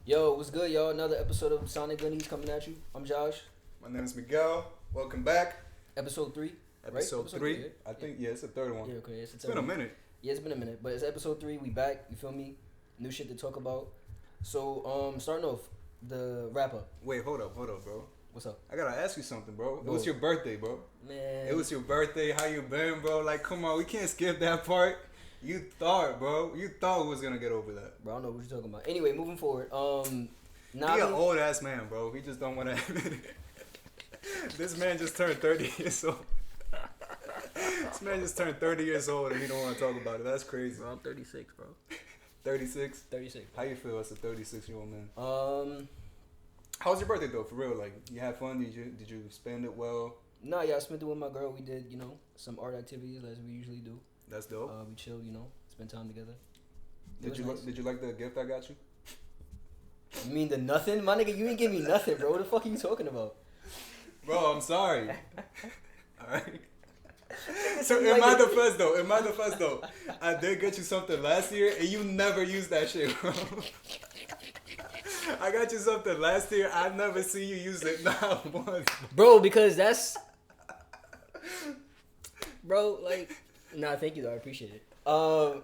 Yo, what's good, y'all? Another episode of Sonic Goonies coming at you. I'm Josh. My name is Miguel. Welcome back. Episode 3, right? Episode three. Right? I think it's the third one. Yeah, okay. It's Been a minute. Yeah, it's been a minute, but it's episode 3. We back. You feel me? New shit to talk about. So, starting off the wrap up. Wait, hold up, bro. What's up, I gotta ask you something, bro. It Go. was your birthday, bro. man? It was your birthday. How you been, bro? Like, come on, we can't skip that part. You thought, bro. You thought we was gonna get over that. Bro, I don't know what you're talking about. Anyway, moving forward. He an old ass man, bro. He just don't want to admit it. This man just turned 30 years old. This man just turned 30 years old and he don't want to talk about it. That's crazy. Bro, I'm 36, bro. 36? 36. How you feel as a 36-year-old man? How was your birthday though? For real, like you had fun? Did you spend it well? Nah, yeah, I spent it with my girl. We did, some art activities as we usually do. That's dope. We chilled, spent time together. Did you like the gift I got you? You mean the nothing? My nigga, you ain't give me nothing, bro. What the fuck are you talking about? Bro, I'm sorry. Alright. So in my defense though, I did get you something last year and you never used that shit, bro. I got you something last year. I never see you use it not once. Bro, because that's... Bro, like... Nah, thank you, though. I appreciate it. Nah,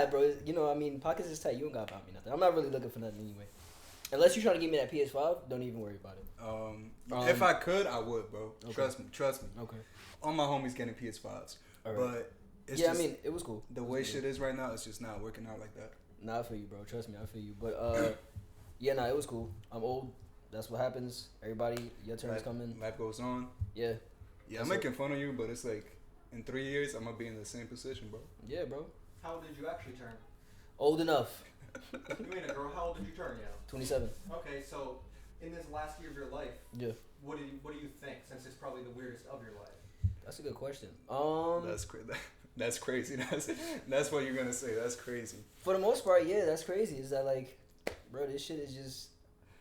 bro. Pockets is tight. You don't gotta buy me nothing. I'm not really looking for nothing anyway. Unless you're trying to give me that PS5, don't even worry about it. If I could, I would, bro. Okay. Trust me. Okay. All my homies getting PS5s. All right. But it's Yeah, just, it was cool. the way shit is right now, it's just not working out like that. Nah, I feel you, bro. Trust me, I feel you. But, yeah, nah, it was cool. I'm old. That's what happens. Everybody, your turn is coming. Life goes on. Yeah. Yeah, I'm making fun of you, but it's like in 3 years I'm gonna be in the same position, bro. Yeah, bro. How old did you actually turn? Old enough. You ain't a girl. How old did you turn, yeah? 27. Okay, so in this last year of your life, Yeah. what do you think? Since it's probably the weirdest of your life. That's a good question. That's crazy. That's what you're gonna say. That's crazy. For the most part, yeah, that's crazy. Is that like, bro, this shit is just,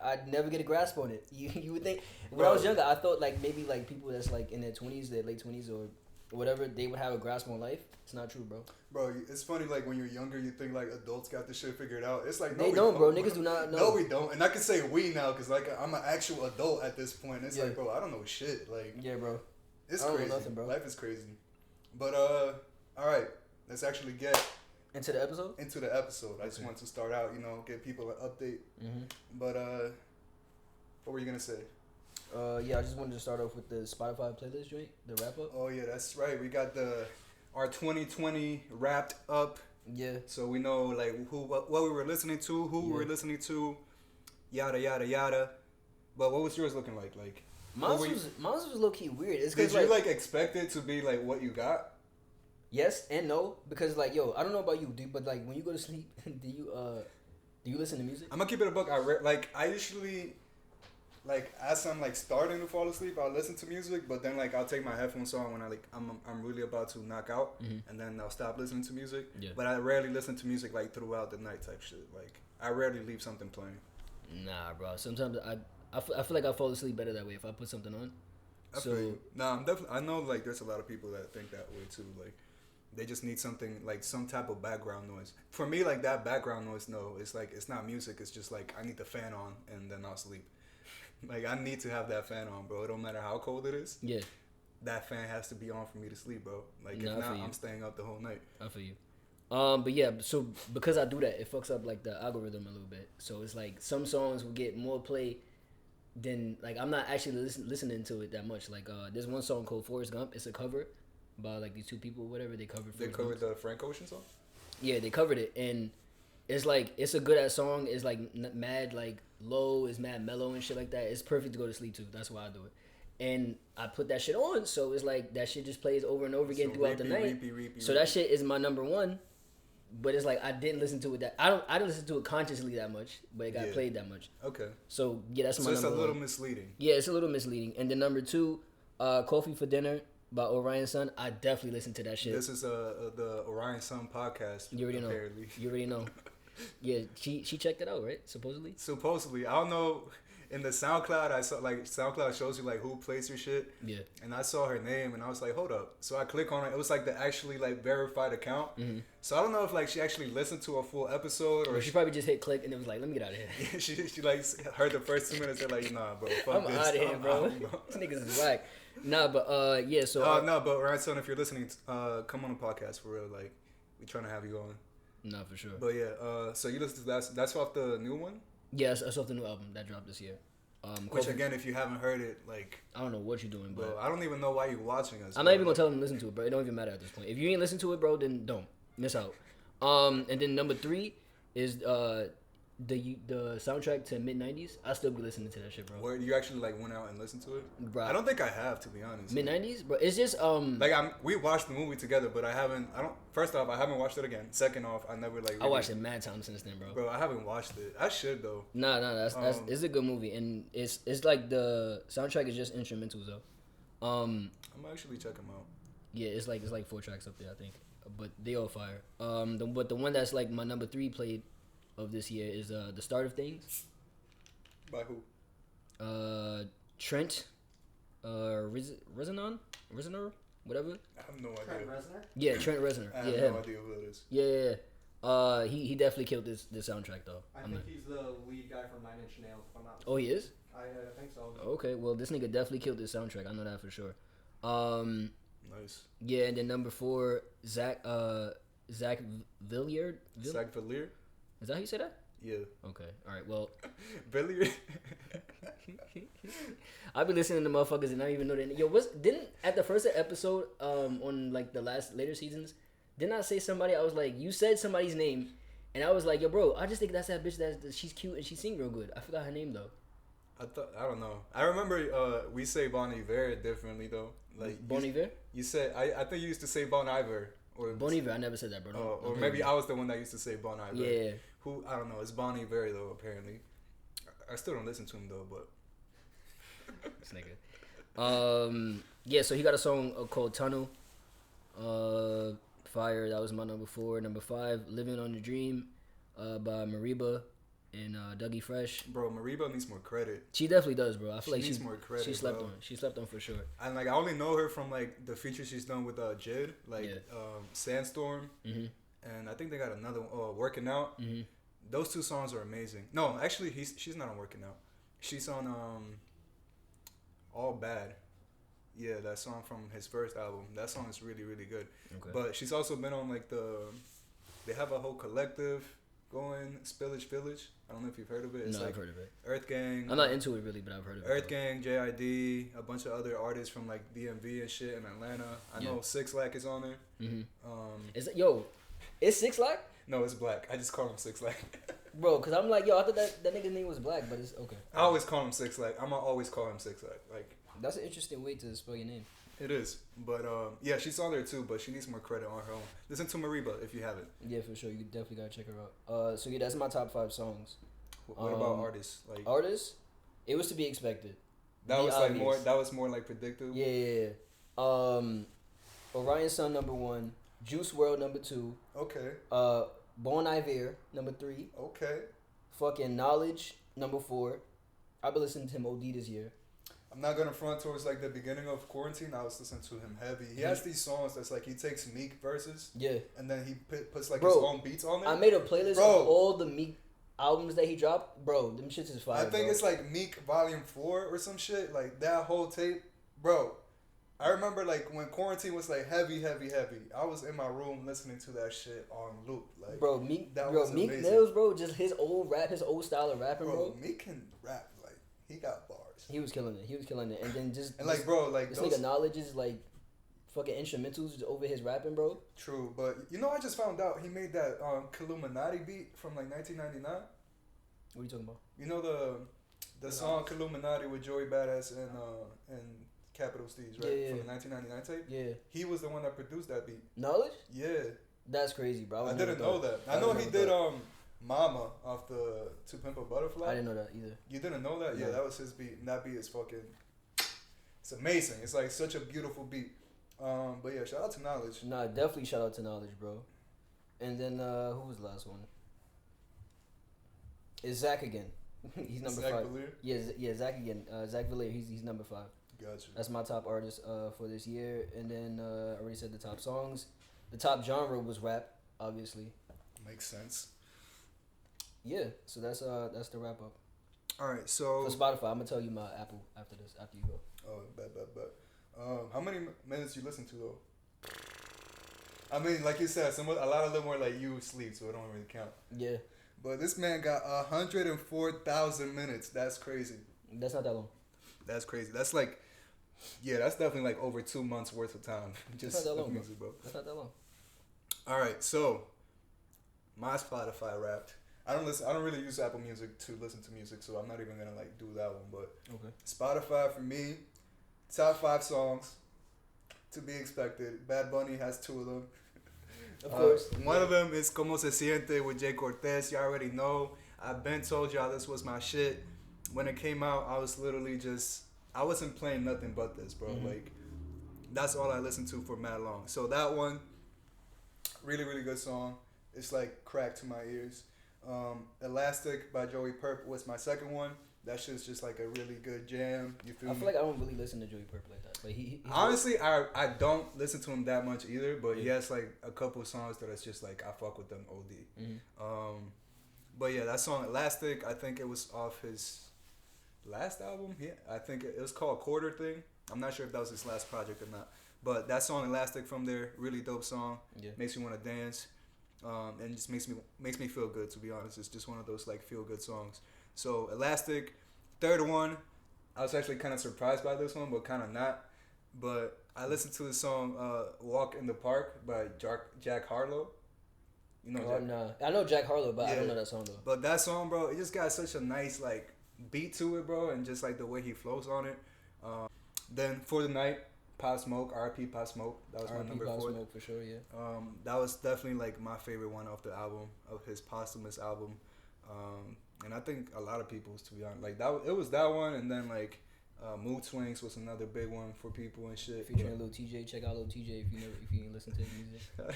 I'd never get a grasp on it. You would think, when I was younger, I thought like maybe like people that's like in their 20s, their late 20s or whatever, they would have a grasp on life. It's not true, bro. Bro, it's funny, like, when you're younger, you think, like, adults got this shit figured out. It's like, no, They we don't, bro. Niggas do not know. No, we don't. And I can say we now, because, like, I'm an actual adult at this point. It's like, bro, I don't know shit. Like, Yeah, bro. it's I don't know crazy. nothing, bro. Life is crazy. But, all right. Let's actually get Into the episode? into the episode. I just wanted to start out, give people an update. Mm-hmm. But, what were you going to say? Yeah, I just wanted to start off with the Spotify playlist joint, the wrap up. Oh, yeah, that's right. We got our 2020 wrapped up. Yeah. So we know like what we were listening to, who we were listening to, yada yada yada. But what was yours looking like? Like Mine's was low key weird. It's did cause, you like expect it to be like what you got? Yes and no, because like yo, I don't know about you, dude, but like when you go to sleep, do you listen to music? I'm gonna keep it a book. I usually like as I'm like starting to fall asleep, I'll listen to music, but then like I'll take my headphones on when I'm really about to knock out, and then I'll stop listening to music. Yeah. But I rarely listen to music like throughout the night type shit. Like I rarely leave something playing. Nah, bro. Sometimes I feel like I fall asleep better that way if I put something on. I feel you. Nah, I know like there's a lot of people that think that way too. Like they just need something like some type of background noise. For me, like that background noise, no, it's like it's not music. It's just like I need the fan on and then I'll sleep. Like I need to have that fan on, bro. It don't matter how cold it is. Yeah. That fan has to be on for me to sleep, bro. Like Nah, if I not, feel you. I'm staying up the whole night. I feel you. But yeah, so because I do that, it fucks up like the algorithm a little bit. So it's like some songs will get more play than like I'm not actually listening to it that much. Like there's one song called Forrest Gump. It's a cover by like these two people, whatever. They covered. They covered the Frank Ocean song. Yeah, they covered it, and it's like it's a good ass song. It's like mad like low, it's mad mellow and shit like that. It's perfect to go to sleep to. That's why I do it. And I put that shit on, so it's like that shit just plays over and over again throughout the night. So that shit is my number one. But it's like I didn't listen to it I didn't listen to it consciously that much, but it got played that much. Okay. So yeah, that's my So number it's a little one. misleading. Yeah, it's a little misleading. And then number two, Coffee for Dinner by Orion Sun. I definitely listened to that shit. This is the Orion Sun podcast. You already know. Apparently. You already know. Yeah, she checked it out, right? Supposedly. Supposedly, I don't know. in the SoundCloud, I saw like SoundCloud shows you like who plays your shit. Yeah. And I saw her name and I was like, hold up. So I click on it. It was like the actually like verified account. Mm-hmm. So I don't know if like she actually listened to a full episode or She probably just hit click and it was like, let me get out of here. she like heard the first 2 minutes. They're like, nah, bro, fuck I'm this. out of here, I'm bro. out, bro. These niggas is whack. Nah, but yeah. So No, but Ryanson, if you're listening, come on the podcast for real. Like, we trying to have you on. nah, for sure. But yeah, so you listen to that. That's off the new one. Yes, I saw the new album that dropped this year. Which again, if you haven't heard it, like, I don't know what you're doing, bro, but I don't even know why you're watching us. I'm not even gonna tell them to listen to it, bro. It don't even matter at this point. If you ain't listen to it, bro, then don't miss out. And then number 3 is the soundtrack to mid '90s. I still be listening to that shit, bro. Where you actually like went out and listened to it? Bro, I don't think I have, to be honest. mid '90s, bro. It's just Like we watched the movie together, but I haven't. I don't. First off, I haven't watched it again. Second off, I never like. I watched it mad times since then, bro. Bro, I haven't watched it. I should though. Nah, that's it's a good movie, and it's like the soundtrack is just instrumentals though. I'm gonna actually check them out. Yeah, it's like 4 tracks up there, I think, but they all fire. But the one that's like my number 3 played of this year is The Start of Things. By who? Trent, Reznor, whatever. I have no Trent idea. Reznor? Yeah, Trent Reznor. I have Yeah, no him. idea who that is. Yeah. He definitely killed this soundtrack though. I think he's the lead guy from 9 Inch Nails, if I'm not mistaken. Oh, he is. I think so. Okay, well this nigga definitely killed this soundtrack. I know that for sure. Nice. Yeah, and then number 4, Zach Villiard. Zach Villiers? Is that how you say that? Yeah. Okay. All right. Well, Villiers? I be listening to motherfuckers and I don't even know that. Yo, didn't at the first episode on like the later seasons, didn't I say somebody? I was like, you said somebody's name, and I was like, yo, bro, I just think that's that bitch that she's cute and she sing real good. I forgot her name though. I don't know. I remember we say Bon Iver differently though. Like Bon Iver? You said I think you used to say Bon Iver or Bon Iver. I never said that, bro. or maybe I was the one that used to say Bon Iver. Yeah. Who I don't know. It's Bon Iver though. Apparently, I still don't listen to him though. But This nigga. Yeah. So he got a song called Tunnel. Fire. That was my number 4. Number 5, Living on the Dream, by Mariba and Dougie Fresh. bro, Mariba needs more credit. She definitely does, bro. I feel like needs she more credit. She slept bro. on. She slept on for sure. And like I only know her from like the features she's done with Jid, like Yeah. Sandstorm, and I think they got another one, Working Out. Mm-hmm. Those 2 songs are amazing. No, actually, she's not on Working Out. She's on All Bad. Yeah, that song from his first album. That song is really, really good. Okay. But she's also been on like they have a whole collective going, Spillage Village. I don't know if you've heard of it. It's No, like I've heard of it. Earth Gang. I'm not into it really, but I've heard of it. Earth Gang, JID, a bunch of other artists from like DMV and shit in Atlanta. I know 6 Lack is on there. Mm-hmm. Is it, yo, is 6 Lack? No, it's Black. I just call him 6 Lack. Bro, cause I'm like, yo, I thought that nigga's name was Black, but it's okay. I always call him 6 Lack. I'm gonna always call him 6 Lack. Like That's an interesting way to spell your name. it is, but yeah, she's on there too. But she needs more credit on her own. Listen to Mariba if you haven't. Yeah, for sure. You definitely gotta check her out. So yeah, that's my top 5 songs. What about artists? Like Artists? It was to be expected. that The was like obvious. more. That was more like predictable. Yeah. Orion Sun number 1, Juice World number 2, Okay. Bon Iver number 3, Okay. fucking Knowledge number 4. I've been listening to him OD this year. I'm not gonna front towards like the beginning of quarantine. I was listening to him heavy. He has these songs that's like he takes Meek verses Yeah. and then he puts like Bro, his own beats on there. I made a playlist Bro. of all the Meek albums that he dropped. Bro, them shits is fire. I think bro. it's like Meek Volume 4 or some shit. Like that whole tape, bro. I remember like when quarantine was like heavy. I was in my room listening to that shit on loop. Like Bro, Meek, that bro, was Meek amazing. Mills, bro, just his old rap, his old style of rapping, bro, bro. Meek can rap. Like he got bars. He was killing it. And then just And like, bro, like this those. nigga Knowledge is like fucking instrumentals over his rapping, bro. True, but you know, I just found out he made that Illuminati beat from like 1999. What are you talking about? You know the song Illuminati with Joey Badass and Capital Steez, right? Yeah. From the 1999 tape. Yeah. He was the one that produced that beat. Knowledge? Yeah. That's crazy, bro. I didn't know that. I know he did Mama off the To Pimp a Butterfly. I didn't know that either. You didn't know that? Yeah, No. that was his beat. And that beat is fucking. It's amazing. It's like such a beautiful beat. But yeah, shout out to Knowledge. Nah, definitely shout out to Knowledge, bro. And then who was the last one? It's Zach again. He's number Zach 5. Valier? Yeah, Zach again. Zach Valier. He's number 5. Gotcha. That's my top artist for this year. And then I already said the top songs. The top genre was rap, obviously. Makes sense. Yeah, so that's the wrap up. All right, so For Spotify, I'm gonna tell you my Apple after this. After you go. oh, bet. How many minutes you listen to though? I mean, like you said, a lot of them were like you sleep, so it don't really count. Yeah, But this man got 104,000 minutes. That's crazy. that's not that long. That's crazy. That's like, yeah, that's definitely like over 2 months worth of time. Just not that of long, bro. music, bro. That's not that long. All right, so my Spotify Wrapped. I don't really use Apple Music to listen to music, so I'm not even gonna like do that one. But Okay. Spotify for me, top 5 songs to be expected. Bad Bunny has 2 of them. Of course. One of them is Como Se Siente with Jay Cortez. You already know. I've been told y'all this was my shit. When it came out, I was literally I wasn't playing nothing but this, bro. Mm-hmm. Like, that's all I listened to for mad long. So that one, really, really good song. It's like crack to my ears. Elastic by Joey Purp was my second one. That shit's just like a really good jam. You feel I me? feel like I don't really listen to Joey Purple like that. Like he Honestly, I don't listen to him that much either, but he Yeah. has like a couple of songs that it's just like I fuck with them OD. Mhm. But yeah, that song Elastic, I think it was off his last album. Yeah, I think it was called Quarter Thing. I'm not sure if that was his last project or not. But that song Elastic from there, really dope song. Yeah. Makes me want to dance. And just makes me feel good, to be honest. It's just one of those like feel good songs. So Elastic, third one, I was actually kind of surprised by this one, but kind of not. But I listened to the song "Walk in the Park" by Jack Harlow. You know, Oh, Jack? nah. I know Jack Harlow, but I don't Yeah. know that song though. But that song, bro, it just got such a nice like beat to it, bro, and just like the way he flows on it. Then For the Night, Pop Smoke, R.I.P. Pop Smoke. That was my R.I.P. number Pop 4. Smoke for sure. Yeah. That was definitely like my favorite one off the album, of his posthumous album. And I think a lot of people's, to be honest, like that. It was that one, and then like Mood Swings was another big one for people and shit. Featuring Lil TJ. Check out Lil TJ if you ain't listen to his music.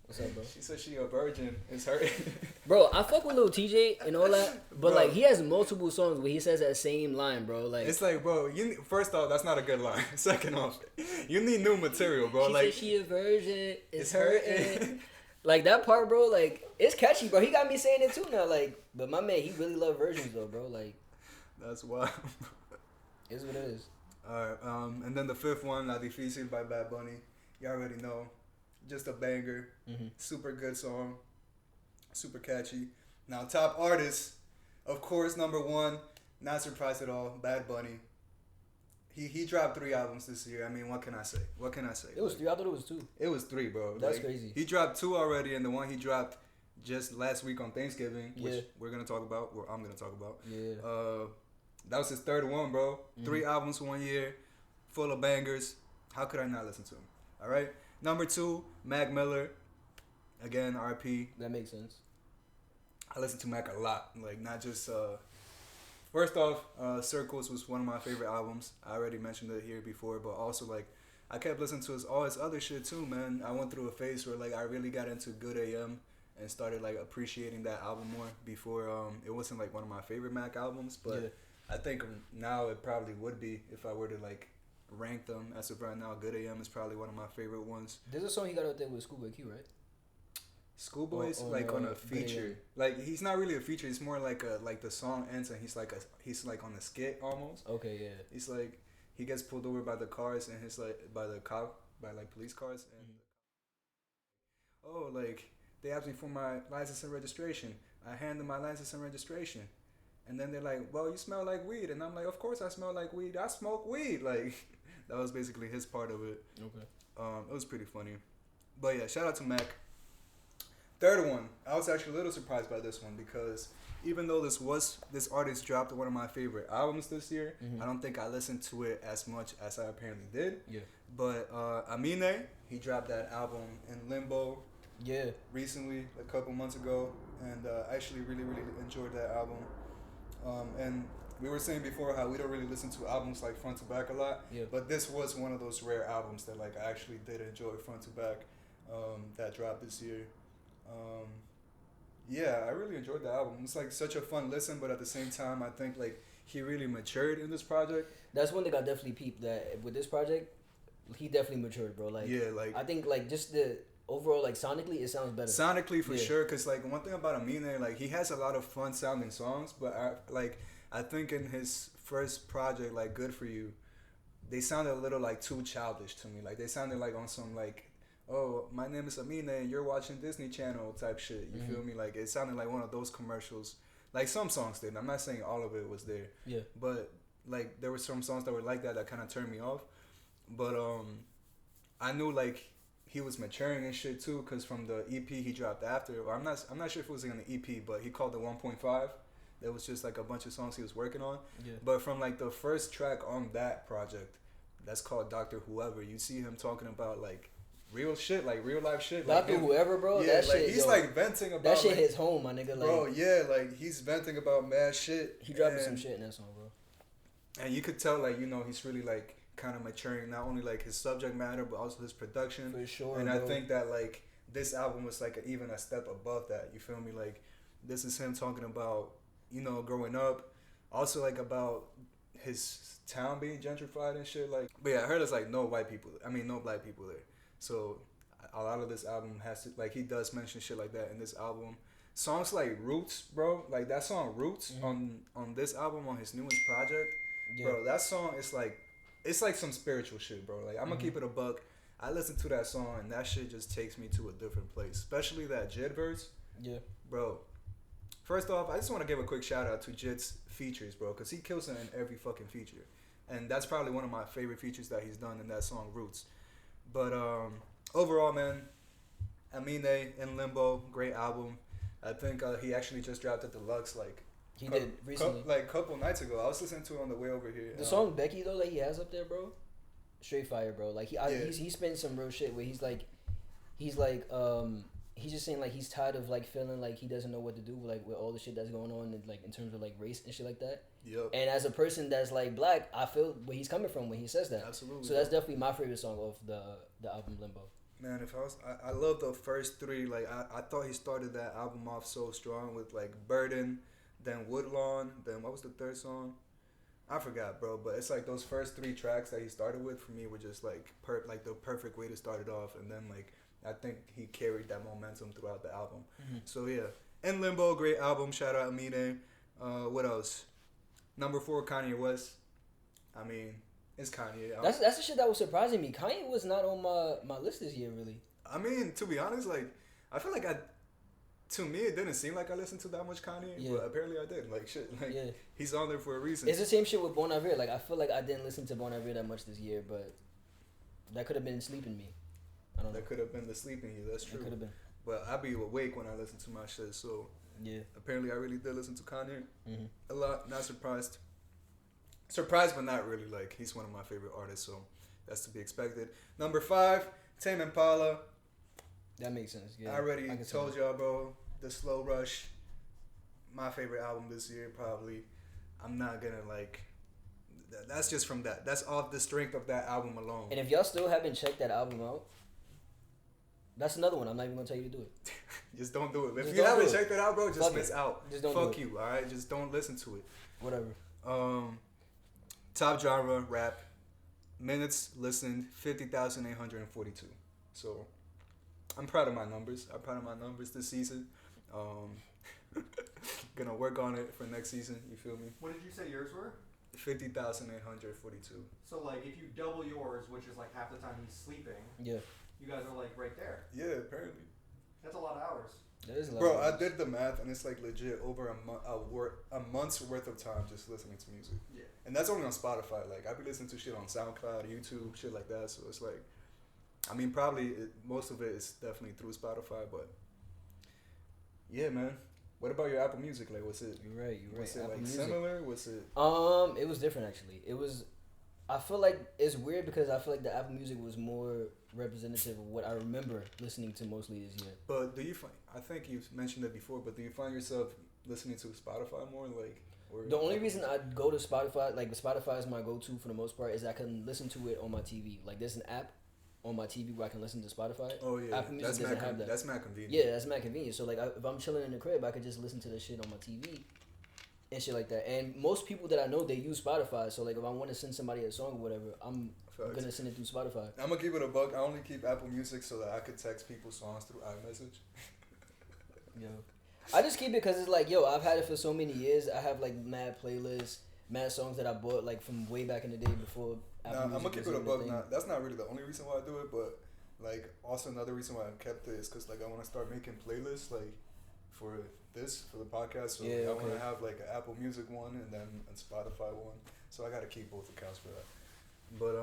What's up, bro? She said she a virgin. It's her. Bro, I fuck with Lil TJ and all that, but Bro. like he has multiple songs where he says that same line, bro. Like It's like, bro, first off, that's not a good line. Second off, you need new material, bro. she Like, said she a virgin, it's it's hurting. hurting. Like that part, bro. Like it's catchy, bro. He got me saying it too now. Like, but my man, he really love versions though, bro. Like, that's wild. it's what it is. Alright, and then the fifth one, La Difícil by Bad Bunny. You already know. Just a banger. Mm-hmm. Super good song. Super catchy. Now, top artist, of course, number 1, not surprised at all, Bad Bunny. He dropped 3 albums this year. I mean, what can I say? It was 3. I thought it was 2. It was 3, bro. That's crazy. He dropped 2 already, and the one he dropped just last week on Thanksgiving, which Yeah. we're gonna talk about, or I'm gonna talk about. Yeah. That was his third one, bro. 3 albums 1 year, full of bangers. How could I not listen to him? All right. Number 2, Mac Miller. Again, RP. That makes sense. I listen to Mac a lot. Like, not just. First off, Circles was one of my favorite albums. I already mentioned it here before, but also, like, I kept listening to all his other shit too, man. I went through a phase where, like, I really got into Good AM and started, like, appreciating that album more before. It wasn't, like, one of my favorite Mac albums, but Yeah. I think now it probably would be if I were to, like, rank them. As of right now, Good AM is probably one of my favorite ones. There's a song he got out there with Schoolboy Q, right? Schoolboy's On, like on a Good feature. AM. Like, he's not really a feature. It's more like the song ends and he's like on a skit almost. Okay, yeah. He's like, he gets pulled over by the cars and he's like by police cars and oh, like, they asked me for my license and registration. I hand them my license and registration. And then they're like, well, you smell like weed. And I'm like, of course I smell like weed. I smoke weed. Like, that was basically his part of it. Okay. It was pretty funny. But yeah, shout out to Mac. Third one, I was actually a little surprised by this one because even though this artist dropped one of my favorite albums this year, I don't think I listened to it as much as I apparently did. Yeah. But Amine, he dropped that album in Limbo Yeah. recently, a couple months ago, and I actually really, really enjoyed that album. And we were saying before how we don't really listen to albums like front to back a lot, Yeah. but this was one of those rare albums that, like, I actually did enjoy front to back, that dropped this year. Yeah, I really enjoyed the album. It's like such a fun listen, but at the same time, I think like he really matured in this project. That's one thing I definitely peeped that with this project, he definitely matured, bro. Like, Yeah, like I think like just the overall like sonically, it sounds better. sonically for Yeah. sure. Cause like one thing about Amine, like he has a lot of fun sounding songs, but I think in his first project, like Good For You, they sounded a little like too childish to me. Like they sounded like on some like, oh, my name is Amine and you're watching Disney Channel type shit. You feel me? Like it sounded like one of those commercials. Like some songs did. I'm not saying all of it was there. Yeah. But like there were some songs that were like that kind of turned me off. But I knew like he was maturing and shit too, cause from the EP he dropped after. Or I'm not sure if it was in the EP, but he called it 1.5. That was just like a bunch of songs he was working on. Yeah. But from like the first track on that project, that's called Doctor Whoever. You see him talking about like real shit, like real life shit. Like Doctor him, Whoever, bro. yeah, That like shit. he's Yo, like venting about that shit like, hits home, my nigga. Like, bro, yeah, like he's venting about mad shit. he dropping and, some shit in that song, bro. and you could tell like, you know, he's really like kind of maturing, not only like his subject matter but also his production. For sure. And bro. I think that like this album was like even a step above that. You feel me? Like this is him talking about, you know, growing up, also like about his town being gentrified and shit. Like, but yeah, I heard it's like no white people. I mean, no black people there. So a lot of this album has to like he does mention shit like that in this album. Songs like Roots, bro, like that song Roots on this album on his newest project, Yeah. bro. That song is like it's like some spiritual shit, bro. Like I'm gonna keep it a buck. I listen to that song and that shit just takes me to a different place, especially that Jid verse, Yeah. bro. First off, I just want to give a quick shout out to Jid's features, bro, because he kills it in every fucking feature. And that's probably one of my favorite features that he's done in that song, Roots. But overall, man, Amine in Limbo, great album. I think he actually just dropped a deluxe, like, He did recently. like a couple nights ago. I was listening to it on the way over here. The song Becky though that he has up there, bro, straight fire, bro. Like Yeah. he's spitting some real shit where he's like he's just saying like he's tired of like feeling like he doesn't know what to do like with all the shit that's going on and like in terms of like race and shit like that. Yep. And as a person that's like black, I feel where he's coming from when he says that. Absolutely. So that's definitely my favorite song of the album Limbo. Man, if I love the first three. Like I thought he started that album off so strong with like Burden, then Woodlawn, then what was the third song? I forgot, bro. But it's like those first three tracks that he started with for me were just like like the perfect way to start it off, and then like I think he carried that momentum throughout the album. So yeah, In Limbo, great album. Shout out Amine. What else? Number 4, Kanye West. I mean, it's Kanye. That's the shit that was surprising me. Kanye was not on my list this year, really. I mean, to be honest, like I feel like to me it didn't seem like I listened to that much Kanye, Yeah. but apparently I did. Like shit, like Yeah. he's on there for a reason. It's the same shit with Bon Iver. Like I feel like I didn't listen to Bon Iver that much this year, but that could have been sleeping me. I don't know. That could have been the sleeping you. That's It true. could have been. But I be awake when I listen to my shit. So Yeah. apparently I really did listen to Kanye Mm-hmm. a lot. Not surprised. Surprised, but not really. Like he's one of my favorite artists, so that's to be expected. Number 5, Tame Impala. That makes sense. Yeah. I already can see told that. y'all, bro. The Slow Rush, my favorite album this year, probably. I'm not gonna like. That's just from that. That's off the strength of that album alone. And if y'all still haven't checked that album out, that's another one. I'm not even gonna tell you to do it. Just don't do it. If Just you don't haven't do it. checked it out, bro, just Fuck miss it. out. Just don't Fuck do it. you. All right, just don't listen to it. Whatever. Top genre rap. Minutes listened 50,842. So I'm proud of my numbers. I'm proud of my numbers this season. Gonna work on it for next season. You feel me? What did you say yours were? 50,842. So like if you double yours, which is like half the time he's sleeping, Yeah. you guys are like right there. Yeah, apparently. That's a lot of hours. There is a lot. Bro, of I those. did the math and it's like legit over a month's worth of time just listening to music. Yeah. And that's only on Spotify. Like I be listening to shit on SoundCloud, YouTube, shit like that. So it's like, I mean, probably most of it is definitely through Spotify. But yeah, man. What about your Apple Music? Like, was it? You're right. You're right. Was it Apple like Music. similar? Was it? It was different actually. It was. I feel like it's weird because I feel like the Apple Music was more representative of what I remember listening to mostly this year. But do you find? I think you've mentioned it before. But do you find yourself listening to Spotify more? Like, or The only reason I go to Spotify, like Spotify is my go-to for the most part, is I can listen to it on my TV. Like there's an app on my TV where I can listen to Spotify. Oh yeah, Apple Music doesn't have that. That's mad convenient. Yeah, that's mad convenient. So like, if I'm chilling in the crib, I could just listen to the shit on my TV and shit like that. And most people that I know, they use Spotify. So like, if I want to send somebody a song or whatever, I'm gonna send it through Spotify. I'm gonna keep it a buck. I only keep Apple Music so that I could text people songs through iMessage. Yo, I just keep it because it's like, yo, I've had it for so many years. I have like mad playlists, mad songs that I bought like from way back in the day before. Apple I'm Music gonna keep was it a even buck. thing. Now, that's not really the only reason why I do it, but like also another reason why I kept it is because like I want to start making playlists like for the podcast. So Yeah, I okay. want to have like an Apple Music one and then a Spotify one. So I gotta keep both accounts for that. But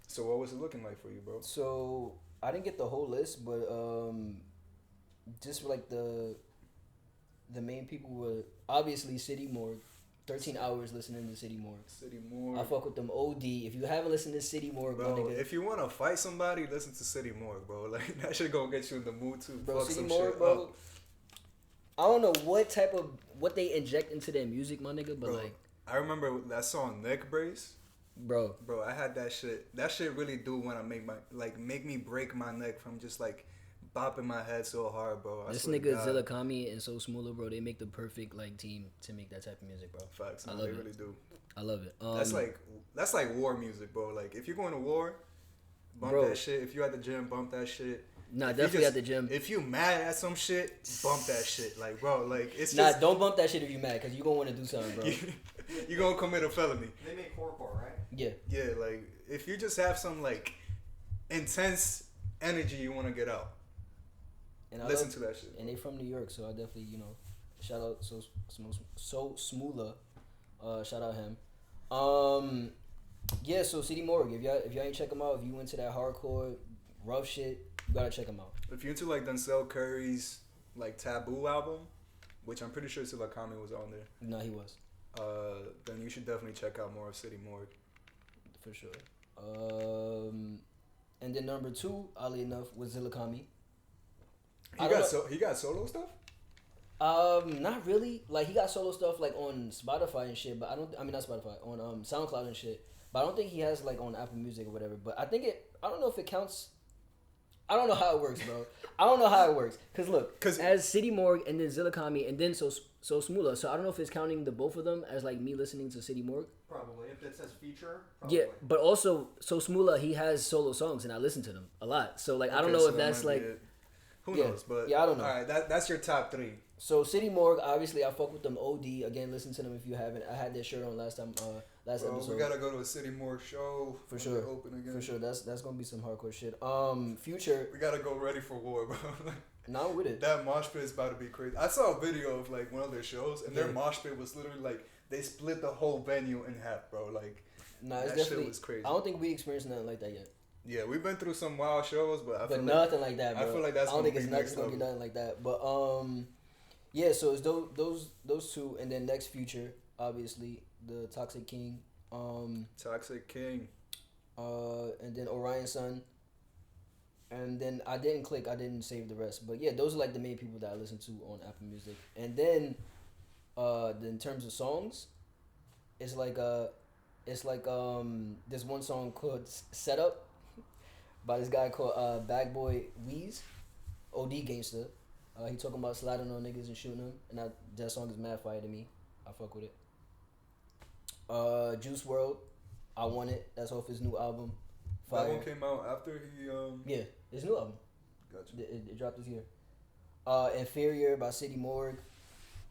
so what was it looking like for you, bro? So I didn't get the whole list, but just like the main people were obviously City Morgue. 13 hours listening to City Morgue. City Morgue. I fuck with them OD. If you haven't listened to City Morgue, Bro, my nigga, if you wanna fight somebody, listen to City Morgue, bro. Like that shit gonna get you in the mood too. bro, Fuck City some Morgue, shit bro. up. I don't know what they inject into their music, my nigga, but Bro, like, I remember that song Neck Brace. bro, Bro, I had that shit. That shit really do when I make me break my neck from just like bopping my head so hard, bro. I this swear to nigga God. Zilla Kami and So Smoola, bro, they make the perfect like team to make that type of music, bro. Facts. I No, love they it. really do. I love it. That's like war music, bro. Like if you're going to war, bump Bro. that shit. If you at the gym, bump that shit. Nah, If you definitely just- at the gym. If you mad at some shit, bump that shit. Like bro, like it's Nah, just don't bump that shit if you mad, cause you gonna want to do something, bro. you gonna commit a felony. They make horrorcore, right? Yeah. Yeah, like if you just have some like intense energy you want to get out, And I listen love, to that shit. and they from New York, so I definitely, shout out So Smoola, shout out him. Yeah, so City Morgue, if y'all ain't check him out, if you into that hardcore rough shit, you gotta check him out. If you're into like Denzel Curry's like Taboo album, which I'm pretty sure Zilla Kami was on there, No, he was then you should definitely check out more of City Morgue. for sure. And then number 2, oddly enough, was Zilla Kami. He got solo stuff. Not really. Like he got solo stuff like on Spotify and shit, but I mean not Spotify, on SoundCloud and shit. But I don't think he has like on Apple Music or whatever. But I don't know if it counts. I don't know how it works, bro. I don't know how it works. Cause look, as City Morgue and then Zilla Kami and then So Smoola. So I don't know if it's counting the both of them as like me listening to City Morgue. Probably. If it says feature, probably. Yeah, but also So Smoola, he has solo songs and I listen to them a lot. So like I don't Okay, know so if that that's might like be it. Who yeah. knows? But Yeah, I don't know. All right, that's your top 3. So City Morgue, obviously I fuck with them OD. Again, listen to them if you haven't. I had their shirt on last episode. We gotta go to a City Morgue show For when sure. they open again. For sure, that's gonna be some hardcore shit. Future, We gotta go ready for war, bro. now I'm with it. That mosh pit is about to be crazy. I saw a video of like one of their shows, and their Yeah. mosh pit was literally like they split the whole venue in half, bro. Like Nah, it's that definitely. shit was crazy. I don't think we experienced nothing like that yet. Yeah, we've been through some wild shows, but I But feel nothing like that, I bro. feel like that's I don't gonna think it's be nothing next gonna be level. nothing like that. But yeah. So it's those 2, and then next Future, obviously the Toxic King, Toxic King. and then Orion Sun. And then I didn't save the rest. But yeah, those are like the main people that I listen to on Apple Music. And then in terms of songs, it's like this one song called Setup by this guy called Bag Boy Weeze, OD gangster. He talking about sliding on niggas and shooting them, and that song is mad fire to me. I fuck with it. Juice World, I Want It. That's off his new album. Fire. That one came out after he Yeah, his new album. Gotcha. It dropped this year. Inferior by City Morgue.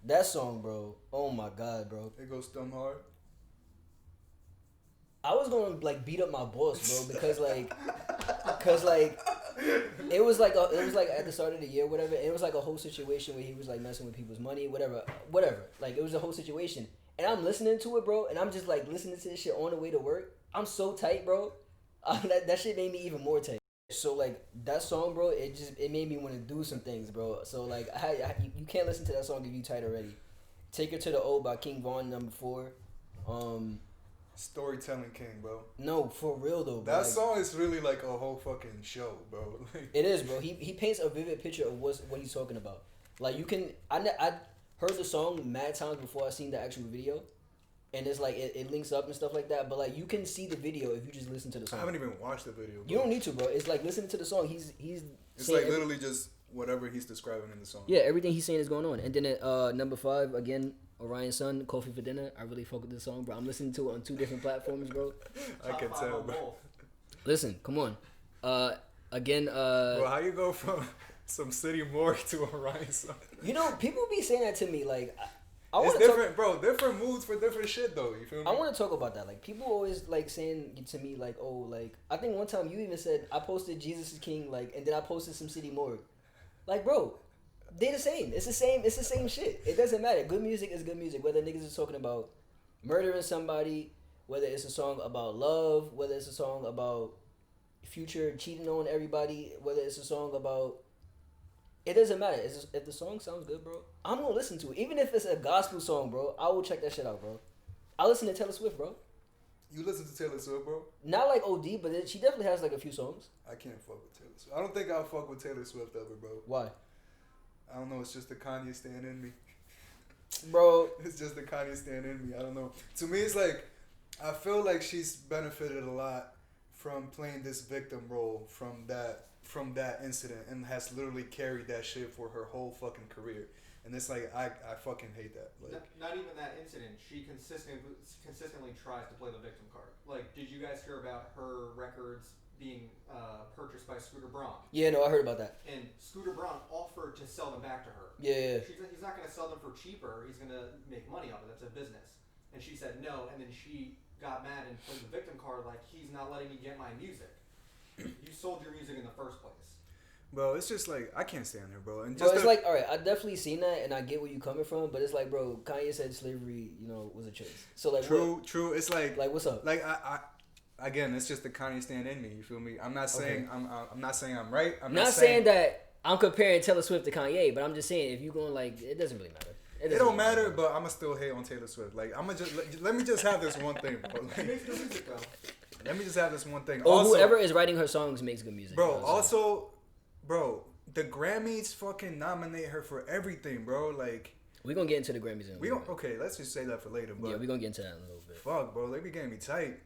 That song, bro. Oh my god, bro. It goes dumb hard. I was gonna like beat up my boss, bro, because like it was like at the start of the year, whatever. It was like a whole situation where he was like messing with people's money, whatever. Like it was a whole situation, and I'm listening to it, bro, and I'm just like listening to this shit on the way to work. I'm so tight, bro. That shit made me even more tight. So like that song, bro, it made me want to do some things, bro. So like you can't listen to that song if you tight already. Take Her to the O by King Von, number 4. Storytelling king, bro. No, for real though, bro. That Like, song is really like a whole fucking show, bro. Like, it is, bro. He paints a vivid picture of what he's talking about. Like you can, I heard the song mad times before I seen the actual video, and it's like it links up and stuff like that. But like you can see the video if you just listen to the I song. haven't even watched the video. You don't need to, bro. It's like listening to the song. He's. It's like literally just whatever he's describing in the song. Yeah, everything he's saying is going on. And then at number 5 again, Orion's Son, Coffee for Dinner. I really fuck with this song, bro. I'm listening to it on 2 different platforms, bro. I can tell, bro. Listen, come on. Again. Bro, how you go from some City Morgue to Orion's Son? You know, people be saying that to me, like. I It's want different, bro. Different moods for different shit, though. You feel me? I want to talk about that. Like, people always, like, saying to me, like, oh, like, I think one time you even said, I posted Jesus is King, like, and then I posted some City Morgue. Like, bro, they the same. It's the same shit. It doesn't matter. Good music is good music. Whether niggas is talking about murdering somebody, whether it's a song about love, whether it's a song about Future cheating on everybody, whether it's a song about... It doesn't matter. If the song sounds good, bro, I'm gonna listen to it. Even if it's a gospel song, bro, I will check that shit out, bro. I listen to Taylor Swift, bro. You listen to Taylor Swift, bro? Not like OD, but she definitely has like a few songs. I can't fuck with Taylor Swift. I don't think I'll fuck with Taylor Swift ever, bro. Why? I don't know. It's just the Kanye stand in me. Bro. It's just the Kanye stand in me. I don't know. To me, it's like, I feel like she's benefited a lot from playing this victim role from that incident and has literally carried that shit for her whole fucking career. And it's like, I fucking hate that. Like, not even that incident. She consistently tries to play the victim card. Like, did you guys hear about her records being purchased by Scooter Braun? Yeah, no, I heard about that. And Scooter Braun offered to sell them back to her. Yeah. He's not going to sell them for cheaper. He's going to make money off it. That's a business. And she said no. And then she got mad and played the victim card like, he's not letting me get my music. You sold your music in the first place. bro, it's just like, I can't stand her, bro. And Bro, it's like, all right, I definitely seen that, and I get where you coming from, but it's like, bro, Kanye said slavery, was a choice. So like, true. It's like what's up? Like I again, it's just the Kanye stand in me. You feel me? I'm not saying I'm not saying I'm right. I'm not saying that I'm comparing Taylor Swift to Kanye, but I'm just saying if you going like, it doesn't really matter. It don't matter, but I'ma still hate on Taylor Swift. Like I'ma just let me just have this one thing, bro. Like, let me just have this one thing. Or also, whoever is writing her songs makes good music, bro. Bro, the Grammys fucking nominate her for everything, bro. Like we gonna get into the Grammys. Okay, let's just say that for later. But yeah, we gonna get into that in a little bit. Fuck, bro, they be getting me tight.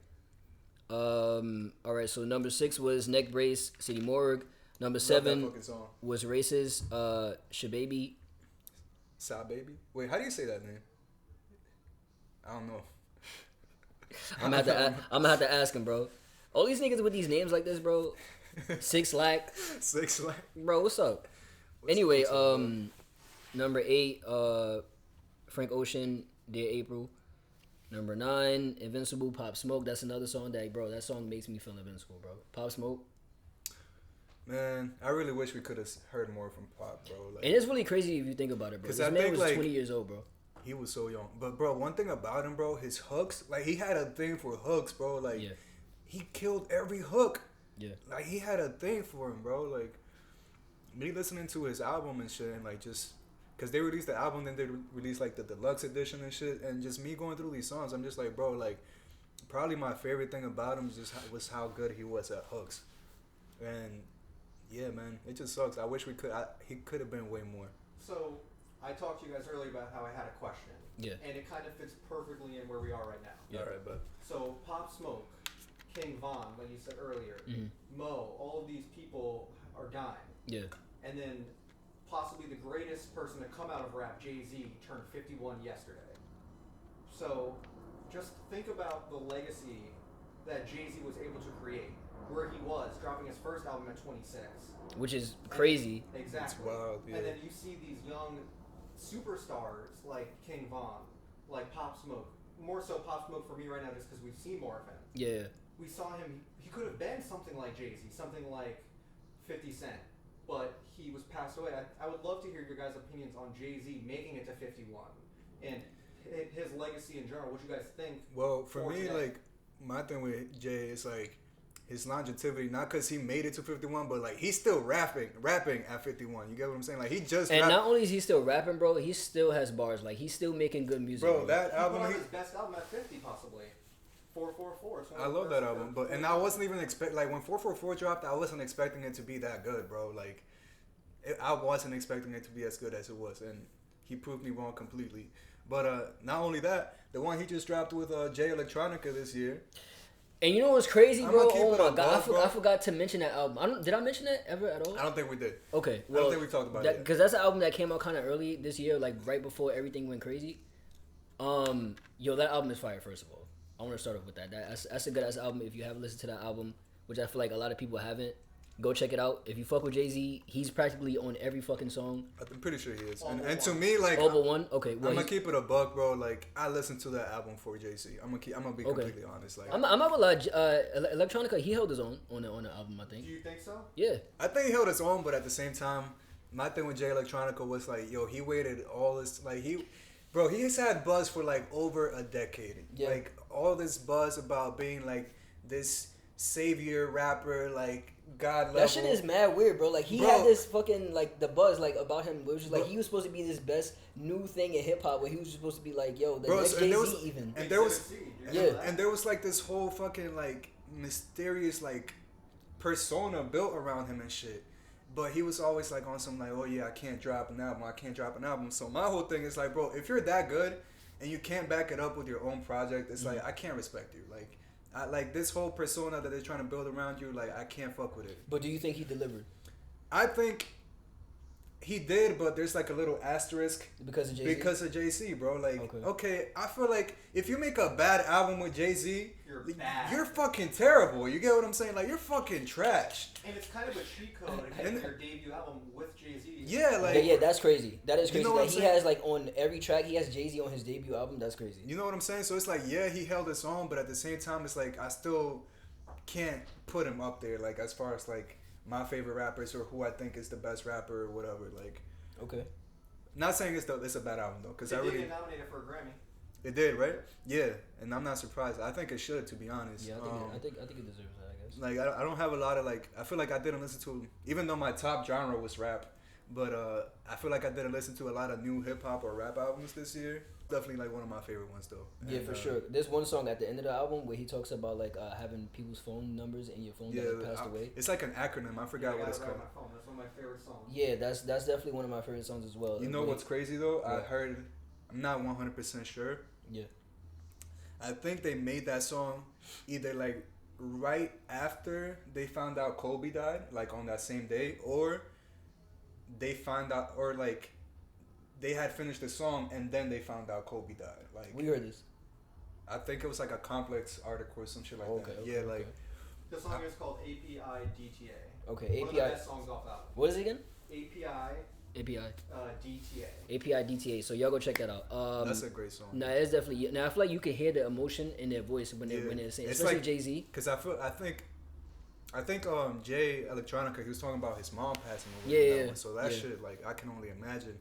All right. So number 6 was Neck Brace, City Morgue. Number 7 was Races, Shababy. Sa Baby. Wait, how do you say that name? I don't know. I'm gonna have to ask him, bro. All these niggas with these names like this, bro. 6 Lack. 6 Lack. Bro, what's up? Anyway, number 8, Frank Ocean, Dear April. Number 9, Invincible, Pop Smoke. That's another song that song makes me feel invincible, bro. Pop Smoke. Man, I really wish we could have heard more from Pop, bro. Like, and it's really crazy if you think about it, bro. This man was 20 years old, bro. He was so young. But, bro, one thing about him, bro, his hooks, like, he had a thing for hooks, bro. Like, he killed every hook. Yeah. Like, he had a thing for him, bro. Like, me listening to his album and shit and, like, just... Because they released the album, then they released, like, the deluxe edition and shit. And just me going through these songs, I'm just like, bro, like, probably my favorite thing about him was how good he was at hooks. And... yeah, man, it just sucks. I wish he could have been way more. So, I talked to you guys earlier about how I had a question. Yeah. And it kind of fits perfectly in where we are right now. Yeah. All right, but. So, Pop Smoke, King Von, like you said earlier, Mo, all of these people are dying. Yeah. And then, possibly the greatest person to come out of rap, Jay-Z, turned 51 yesterday. So, just think about the legacy that Jay-Z was able to create. Where he was, dropping his first album at 26. Which is crazy. Exactly. It's wild, yeah. And then you see these young superstars like King Von, like Pop Smoke. More so Pop Smoke for me right now just because we've seen more of him. Yeah. We saw him, he could have been something like Jay-Z, something like 50 Cent. But he was passed away. I would love to hear your guys' opinions on Jay-Z making it to 51. And his legacy in general, what you guys think. Well, for me, today. like, my thing with Jay is, like, his longevity, not because he made it to 51, but like he's still rapping at 51. You get what I'm saying? Like he just not only is he still rapping, bro, he still has bars. Like he's still making good music. Bro, that album, his best album at 50 possibly. 444. I love that album, but I wasn't even like when 444 dropped, I wasn't expecting it to be that good, bro. Like I wasn't expecting it to be as good as it was, and he proved me wrong completely. But not only that, The one he just dropped with Jay Electronica this year. And you know what's crazy, bro? I'ma keep Oh it my a god, buck, I forgot to mention that album. Did I mention that ever at all? I don't think we did. Okay, I don't think we talked about it. Because that's an album that came out kind of early this year, like right before everything went crazy. Yo, that album is fire. First of all, I want to start off with that. That's a good ass album. If you haven't listened to that album, which I feel like a lot of people haven't, go check it out. If you fuck with Jay-Z, he's practically on every fucking song. I'm pretty sure he is. All And but to one. me, like, All but one. Okay, well, I'm gonna keep it a buck, bro. Like, I listened to that album for Jay-Z. I'm gonna be completely honest. Like, I'm not gonna lie. Electronica, he held his own on the album. I think. Do you think so? Yeah. I think he held his own, but at the same time, my thing with Jay Electronica was like, yo, he waited all this, like, he's had buzz for like over a decade. Yeah. Like, all this buzz about being like this savior rapper, like God level. That shit is mad weird, bro. Like he Bro. had this fucking like the buzz like about him, which was like he was supposed to be this best new thing in hip hop, where he was supposed to be like, yo, the next Jay-Z even. And there was, Exhibit C, do you Yeah. remember that? and there was like this whole fucking like mysterious like persona built around him and shit. But he was always like on some like, oh yeah, I can't drop an album. So my whole thing is like, bro, if you're that good and you can't back it up with your own project, it's like I can't respect you. Like, I like this whole persona that they're trying to build around you. Like, I can't fuck with it. But do you think he delivered I think he did, but there's like a little asterisk because of Jay-Z? because of Jay-Z, bro. Like, Okay. okay, I feel like if you make a bad album with Jay-Z, You're bad. you're fucking terrible. You get what I'm saying? Like, you're fucking trash. And it's kind of a cheat code to And- get your debut album with Jay-Z. Yeah, like, yeah, that's crazy. That is You crazy. know what That I'm he saying? has like on every track, he has Jay-Z on his debut album. That's crazy. you know what I'm saying? So it's like, yeah, he held his own, but at the same time, it's like I still can't put him up there, like as far as like my favorite rappers or who I think is the best rapper or whatever. Like, Okay. not saying it's a bad album though, because They I did really get nominated for a Grammy. it did, right? Yeah, and I'm not surprised. I think it should, to be honest. Yeah, I think it deserves that. I guess. Like I don't have a lot of like I feel like I didn't listen to, even though my top genre was rap, but I feel like I didn't listen to a lot of new hip hop or rap albums this year. Definitely like one of my favorite ones though. Yeah, And, for sure. There's one song at the end of the album where he talks about like having people's phone numbers in your phone Yeah, that like, passed away. it's like an acronym. I forgot I what got it's it right called. on my phone. That's one of my favorite songs. Yeah, that's definitely one of my favorite songs as well. You know When what's crazy though? I What? heard. I'm not 100% sure. Yeah. I think they made that song either like right after they found out Kobe died, like on that same day, or they found out, or like they had finished the song and then they found out Kobe died. Like, We heard this. I think it was like a complex article or some shit like Okay, that. okay, Yeah, okay. like The song is called API DTA. Okay, One of the API. best songs off the album. What is it again? API API. DTA. API DTA. So y'all go check that out. that's a great song. Nah, it's definitely. Now I feel like you can hear the emotion in their voice when Yeah. they're saying, It's especially like- Jay Z. Cause I think Jay Electronica, he was talking about his mom passing away. Yeah, in that yeah, one. So that yeah. shit, like, I can only imagine.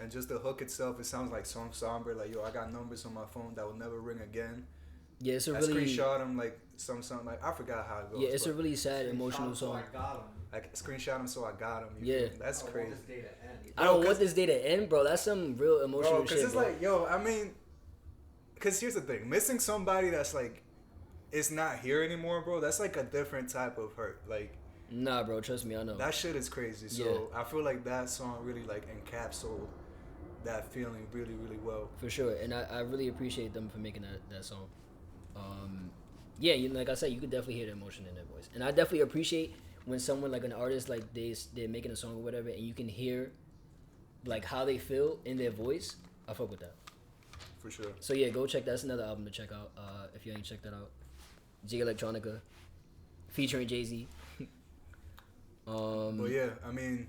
And just the hook itself, it sounds like some somber. Like, yo, I got numbers on my phone that will never ring again. Yeah, it's a I really. screenshot him like something like I forgot how it goes. Yeah, it's a but, really sad emotional So song. I got him. like screenshot him so I got him. Yeah. feel me? That's I don't crazy. want this day to end. I don't Bro, want this day to end, bro. That's some real emotional Bro, because shit, it's bro. like, yo, I mean, because here's the thing, missing somebody that's like, is not here anymore, bro. That's like a different type of hurt. Like, Nah, bro. Trust me, I know. that shit is crazy. So I feel like that song really like encapsulated that feeling really, really well. For sure, and I really appreciate them for making that song. Yeah, like I said, you could definitely hear the emotion in their voice, and I definitely appreciate when someone like an artist like they're making a song or whatever, and you can hear like how they feel in their voice. I fuck with that. For sure. So yeah, go check. That's another album to check out. If you ain't checked that out, Jay Electronica, featuring Jay-Z. But yeah, I mean,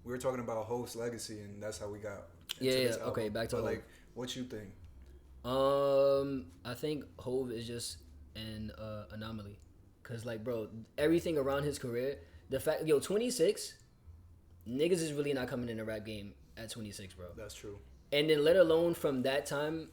we were talking about Hov's legacy, and that's how we got. into Yeah, this yeah, okay, album. back to But Hov. like, what you think? I think Hov is just an anomaly, cause like, bro, everything around his career, the fact, 26, niggas is really not coming in the rap game at 26, bro. That's true. And then let alone from that time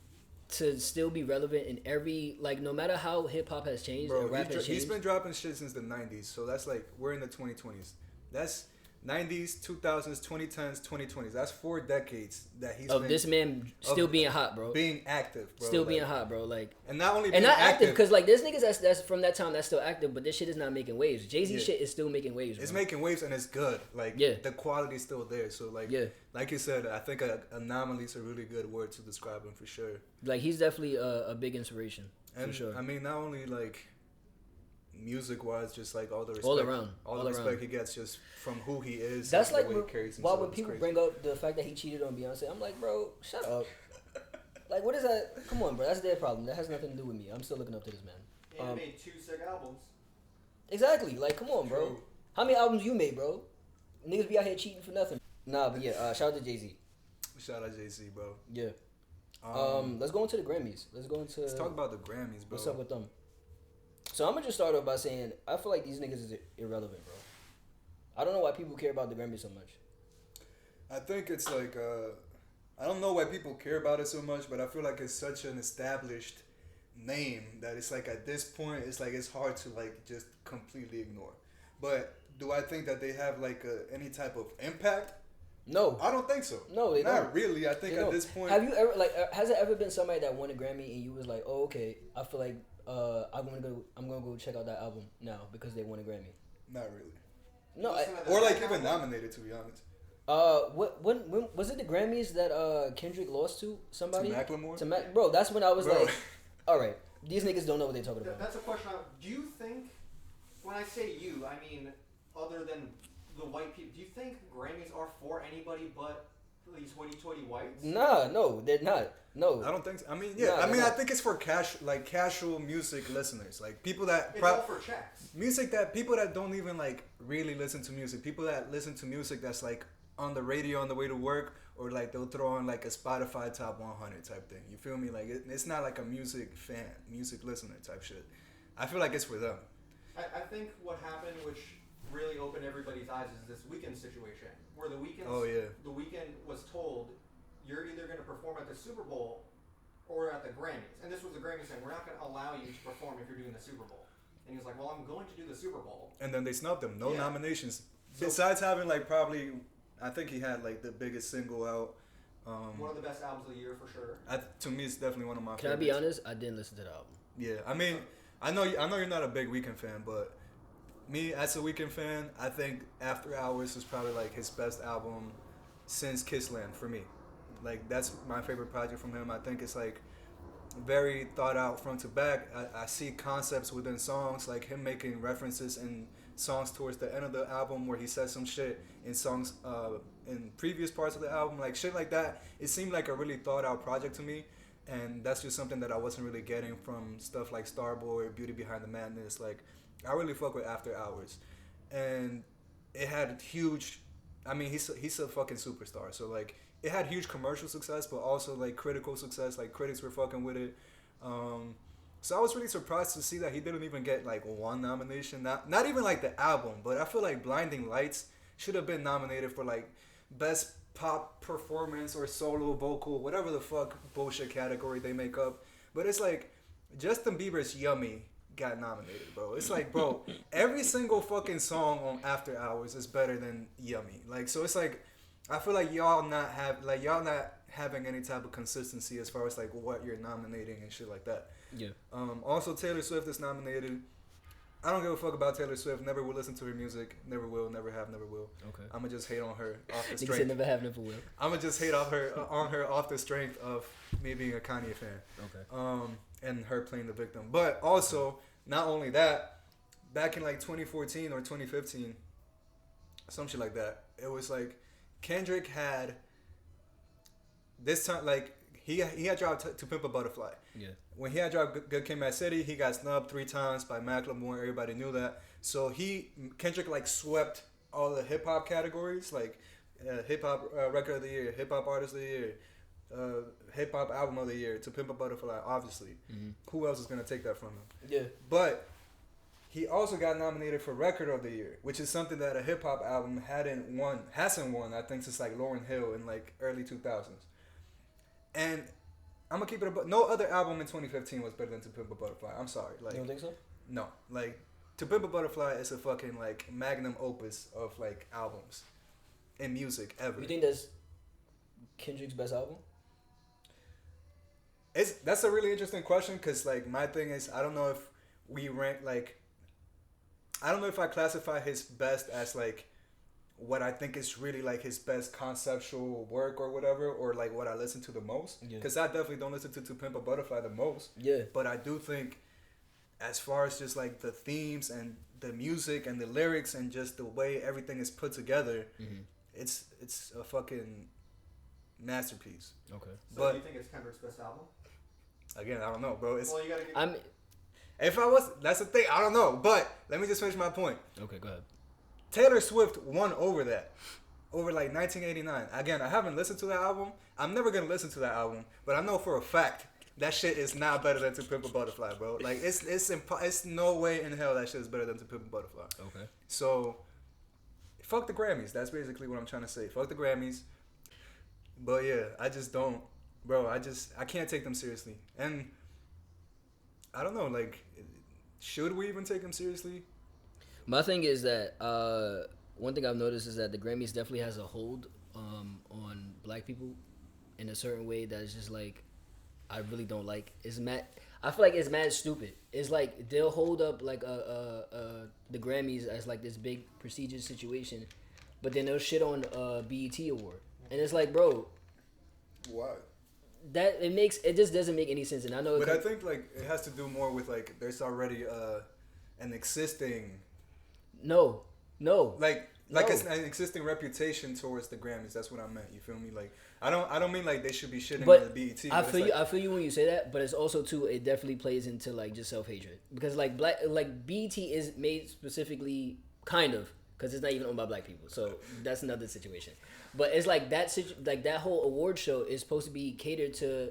to still be relevant in every, like, no matter how hip hop has changed Bro, and rap has he's changed. been dropping shit since the 90s, so that's like, we're in the 2020s. That's 90s, 2000s, 2010s, 2020s. That's 4 decades that he's Of been this man still being hot, bro. being active, bro. Still like, being hot, bro. Like, and not only and being not active active because like there's niggas that's from that time that's still active, but this shit is not making waves. Jay-Z Yeah. shit is still making waves. it's bro. making waves and it's good. Like Yeah. the quality's still there. So like Yeah. like you said, I think anomaly is a really good word to describe him for sure. Like he's definitely a big inspiration And for sure. I mean, not only like music wise, just like all the respect, All around. all All the respect around. he gets just from who he is. That's and like the way he carries why himself. when It's people crazy. bring up the fact that he cheated on Beyonce, I'm like, bro, shut up. Like, what is that? Come on, bro. That's their problem. That has nothing to do with me. I'm still looking up to this man. And made 2 sick albums. Exactly. Like, come on, bro. True. How many albums you made, bro? Niggas be out here cheating for nothing. Nah, but yeah. Shout out to Jay-Z. Shout out Jay-Z, bro. Yeah. Let's go into the Grammys. Let's talk about the Grammys, bro. What's up with them? So I'm gonna just start off by saying I feel like these niggas is irrelevant, bro. I don't know why people care about the Grammys so much. I think it's like I don't know why people care about it so much, but I feel like it's such an established name that it's like at this point it's like it's hard to like just completely ignore. But do I think that they have like any type of impact? No. I don't think so. No, they Not don't. really. I think They at don't. this point, Have you ever has it ever been somebody that won a Grammy and you was like, oh okay, I feel like I'm gonna go check out that album now because they won a Grammy. not really. No, Listen to Or that like even album. nominated, to be honest. when was it the Grammys that Kendrick lost to somebody? To Macklemore? Bro, that's when I was Bro. like, all right, these niggas don't know what they're talking about. That's a question. Do you think, when I say you, I mean other than the white people, do you think Grammys are for anybody but these hoity-toity whites? Nah, no, they're not. No, I don't think so. I mean, yeah. No, I mean, no. I think it's for casual music listeners, like people that It's all for checks. music that people that don't even like really listen to music. People that listen to music that's like on the radio on the way to work, or like they'll throw on like a Spotify top 100 type thing. You feel me? Like it's not like a music fan, music listener type shit. I feel like it's for them. I think what happened, which really opened everybody's eyes, is this Weeknd situation, where the Weeknd the Weeknd was told, you're either going to perform at the Super Bowl or at the Grammys. And this was the Grammys saying, we're not going to allow you to perform if you're doing the Super Bowl. And he was like, well, I'm going to do the Super Bowl. And then they snubbed him. No Yeah. nominations. So- Besides having like probably, I think he had like the biggest single out. One of the best albums of the year for sure. To me, it's definitely one of my can I favorites. be honest? I didn't listen to the album. Yeah, I mean, I know you're not a big Weeknd fan, but me as a Weeknd fan, I think After Hours is probably like his best album since Kissland for me. Like that's my favorite project from him. I think it's like very thought out front to back. I see concepts within songs, like him making references in songs towards the end of the album where he says some shit in songs in previous parts of the album, like shit like that. It seemed like a really thought out project to me, and that's just something that I wasn't really getting from stuff like Starboy or Beauty Behind the Madness. Like I really fuck with After Hours, and it had huge. I mean, he's a fucking superstar. So like, it had huge commercial success, but also like critical success. Like critics were fucking with it. So I was really surprised to see that he didn't even get like one nomination. Not even like the album, but I feel like Blinding Lights should have been nominated for like best pop performance or solo vocal, whatever the fuck bullshit category they make up. But it's like Justin Bieber's Yummy got nominated, bro. It's like, bro, every single fucking song on After Hours is better than Yummy. Like, so it's like, I feel like y'all not having any type of consistency as far as like what you're nominating and shit like that. Yeah. Also, Taylor Swift is nominated. I don't give a fuck about Taylor Swift. Never will listen to her music. Never will. Never have. Never will. Okay. I'm gonna just hate on her off the Nigga said strength. never have, never will. I'm gonna just hate on her off the strength of me being a Kanye fan. Okay. And her playing the victim. But also, not only that, back in like 2014 or 2015, some shit like that, it was like Kendrick had this time, like he had dropped To Pimp a Butterfly. Yeah. When he had dropped Good Kid, Mad City, he got snubbed 3 times by Macklemore. Everybody knew that. So Kendrick like swept all the hip hop categories, like hip hop record of the year, hip hop artist of the year, hip hop album of the year, To Pimp a Butterfly. Obviously, who else is gonna take that from him? Yeah. But he also got nominated for Record of the Year, which is something that a hip hop album hasn't won. I think since like Lauryn Hill in like early 2000s. And I'm gonna keep it no other album in 2015 was better than To Pimp a Butterfly. I'm sorry, like You don't think so? no, like To Pimp a Butterfly is a fucking like magnum opus of like albums. in music ever. You think that's Kendrick's best album? That's a really interesting question because like my thing is I don't know if we rank like I don't know if I classify his best as like what I think is really like his best conceptual work or whatever, or like what I listen to the most. Because I definitely don't listen to Pimp a Butterfly the most. Yeah. But I do think, as far as just like the themes and the music and the lyrics and just the way everything is put together, it's a fucking masterpiece. Okay. So do you think it's Kendrick's best album? Again, I don't know, bro. Well, you gotta give. If I was, that's the thing. I don't know, but let me just finish my point. Okay, go ahead. Taylor Swift won over that, over like 1989. Again, I haven't listened to that album. I'm never gonna listen to that album, but I know for a fact that shit is not better than To Pimp a Butterfly, bro. Like it's no way in hell that shit is better than To Pimp a Butterfly. Okay. So, fuck the Grammys. That's basically what I'm trying to say. Fuck the Grammys. But yeah, I just don't, bro. I can't take them seriously, and I don't know, like, should we even take them seriously? My thing is that one thing I've noticed is that the Grammys definitely has a hold on black people in a certain way that is just like I really don't like. It's mad. I feel like it's mad stupid. It's like they'll hold up like the Grammys as like this big prestigious situation, but then they'll shit on BET award, and it's like, bro, why? That it just doesn't make any sense. And I know, but I think like it has to do more with like there's already an existing. No. Like it's an existing reputation towards the Grammys. That's what I meant. You feel me? Like I don't mean like they should be shitting on the BET. I feel you when you say that, but it's also too. It definitely plays into like just self-hatred because like BET is made specifically kind of because it's not even owned by black people. So that's another situation. But it's like that whole award show is supposed to be catered to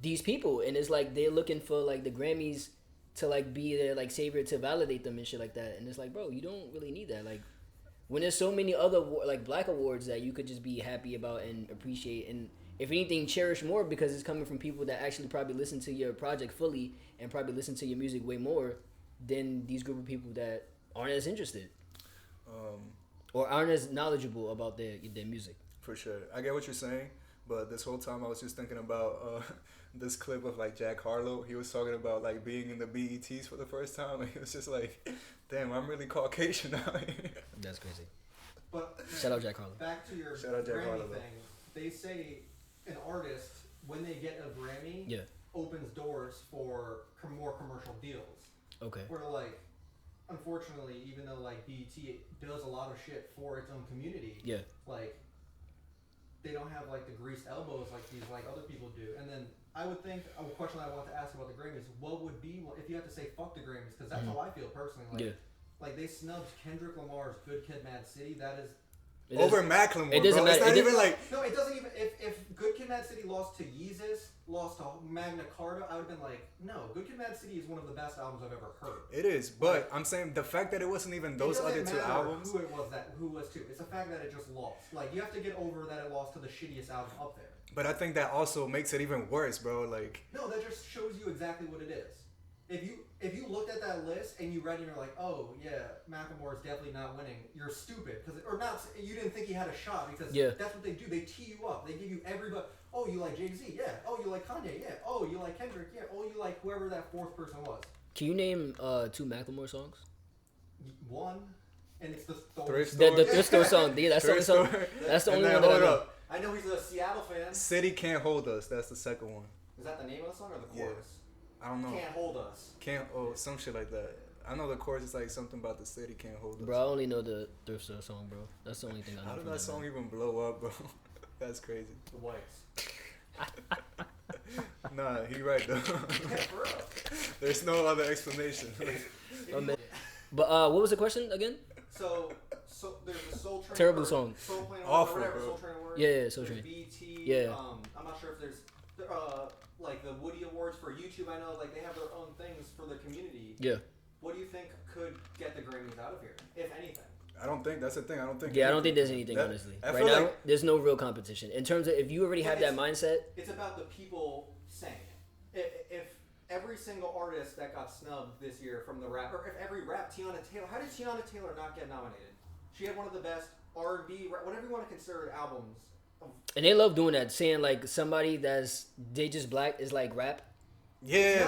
these people, and it's like they're looking for like the Grammys to like be their like savior to validate them and shit like that. And it's like, bro, you don't really need that. Like when there's so many other like black awards that you could just be happy about and appreciate, and if anything cherish more because it's coming from people that actually probably listen to your project fully and probably listen to your music way more than these group of people that aren't as interested or aren't as knowledgeable about their music. For sure, I get what you're saying, but this whole time I was just thinking about this clip of like Jack Harlow. He was talking about like being in the BETs for the first time, and he was just like, "Damn, I'm really Caucasian now." That's crazy. But shout out Jack Harlow. Back to your Grammy thing. They say an artist when they get a Grammy opens doors for more commercial deals. Okay. Where like, unfortunately, even though like BET does a lot of shit for its own community, like they don't have like the greased elbows like these like other people do. And then I would think a question I want to ask about the Grammys: what would be if you had to say fuck the Grammys? Because that's how I feel personally. Like, like they snubbed Kendrick Lamar's "Good Kid, Mad City." That is over Macklemore. It doesn't matter. It's not even like no, it doesn't even. If Good Kid, Mad City lost to Yeezus, lost to Magna Carta, I would have been like, no, Good Kid, Mad City is one of the best albums I've ever heard. It is, but I'm saying the fact that it wasn't even those other two albums. Who was two? It's the fact that it just lost. Like you have to get over that it lost to the shittiest album up there. But I think that also makes it even worse, bro. Like no, that just shows you exactly what it is. If you looked at that list and you read it and you're like, oh yeah, Macklemore is definitely not winning, you're stupid you didn't think he had a shot because that's what they do. They tee you up. They give you everybody. Oh, you like Jay-Z? Yeah. Oh, you like Kanye? Yeah. Oh, you like Kendrick? Yeah. Oh, you like whoever that fourth person was. Can you name 2 Macklemore songs? One, and it's the Thrift Store. The Thrift Store song. Yeah, that's the only song. That's the only one that I know. I know he's a Seattle fan. City Can't Hold Us. That's the second one. Is that the name of the song or the chorus? I don't know. Can't Hold Us. Some shit like that. I know the chorus is like something about the city can't hold us. Bro, I only know the Thrift Store song, bro. That's the only thing I know. How did that song even blow up, bro? That's crazy. The Whites. Nah, he right though. For real. There's no other explanation. But what was the question again? So there's the Soul Train. Terrible song. Soul Train. Awful, whatever, bro. Soul Train award. Yeah, Soul Train. BT. Yeah. I'm not sure if there's like the Woody Awards for YouTube. I know like they have their own things for the community. Yeah. What do you think could get the Grammys out of here, if anything? I don't think that's the thing. I don't think. Yeah, I don't think there's anything honestly. Right now, there's no real competition in terms of if you already have that mindset. It's about the people saying it. If every single artist that got snubbed this year from the rap, or if every rap, Tiana Taylor, how did Tiana Taylor not get nominated? She had one of the best R&B, whatever you want to consider albums. And they love doing that, saying like somebody they just black is like rap. Yeah,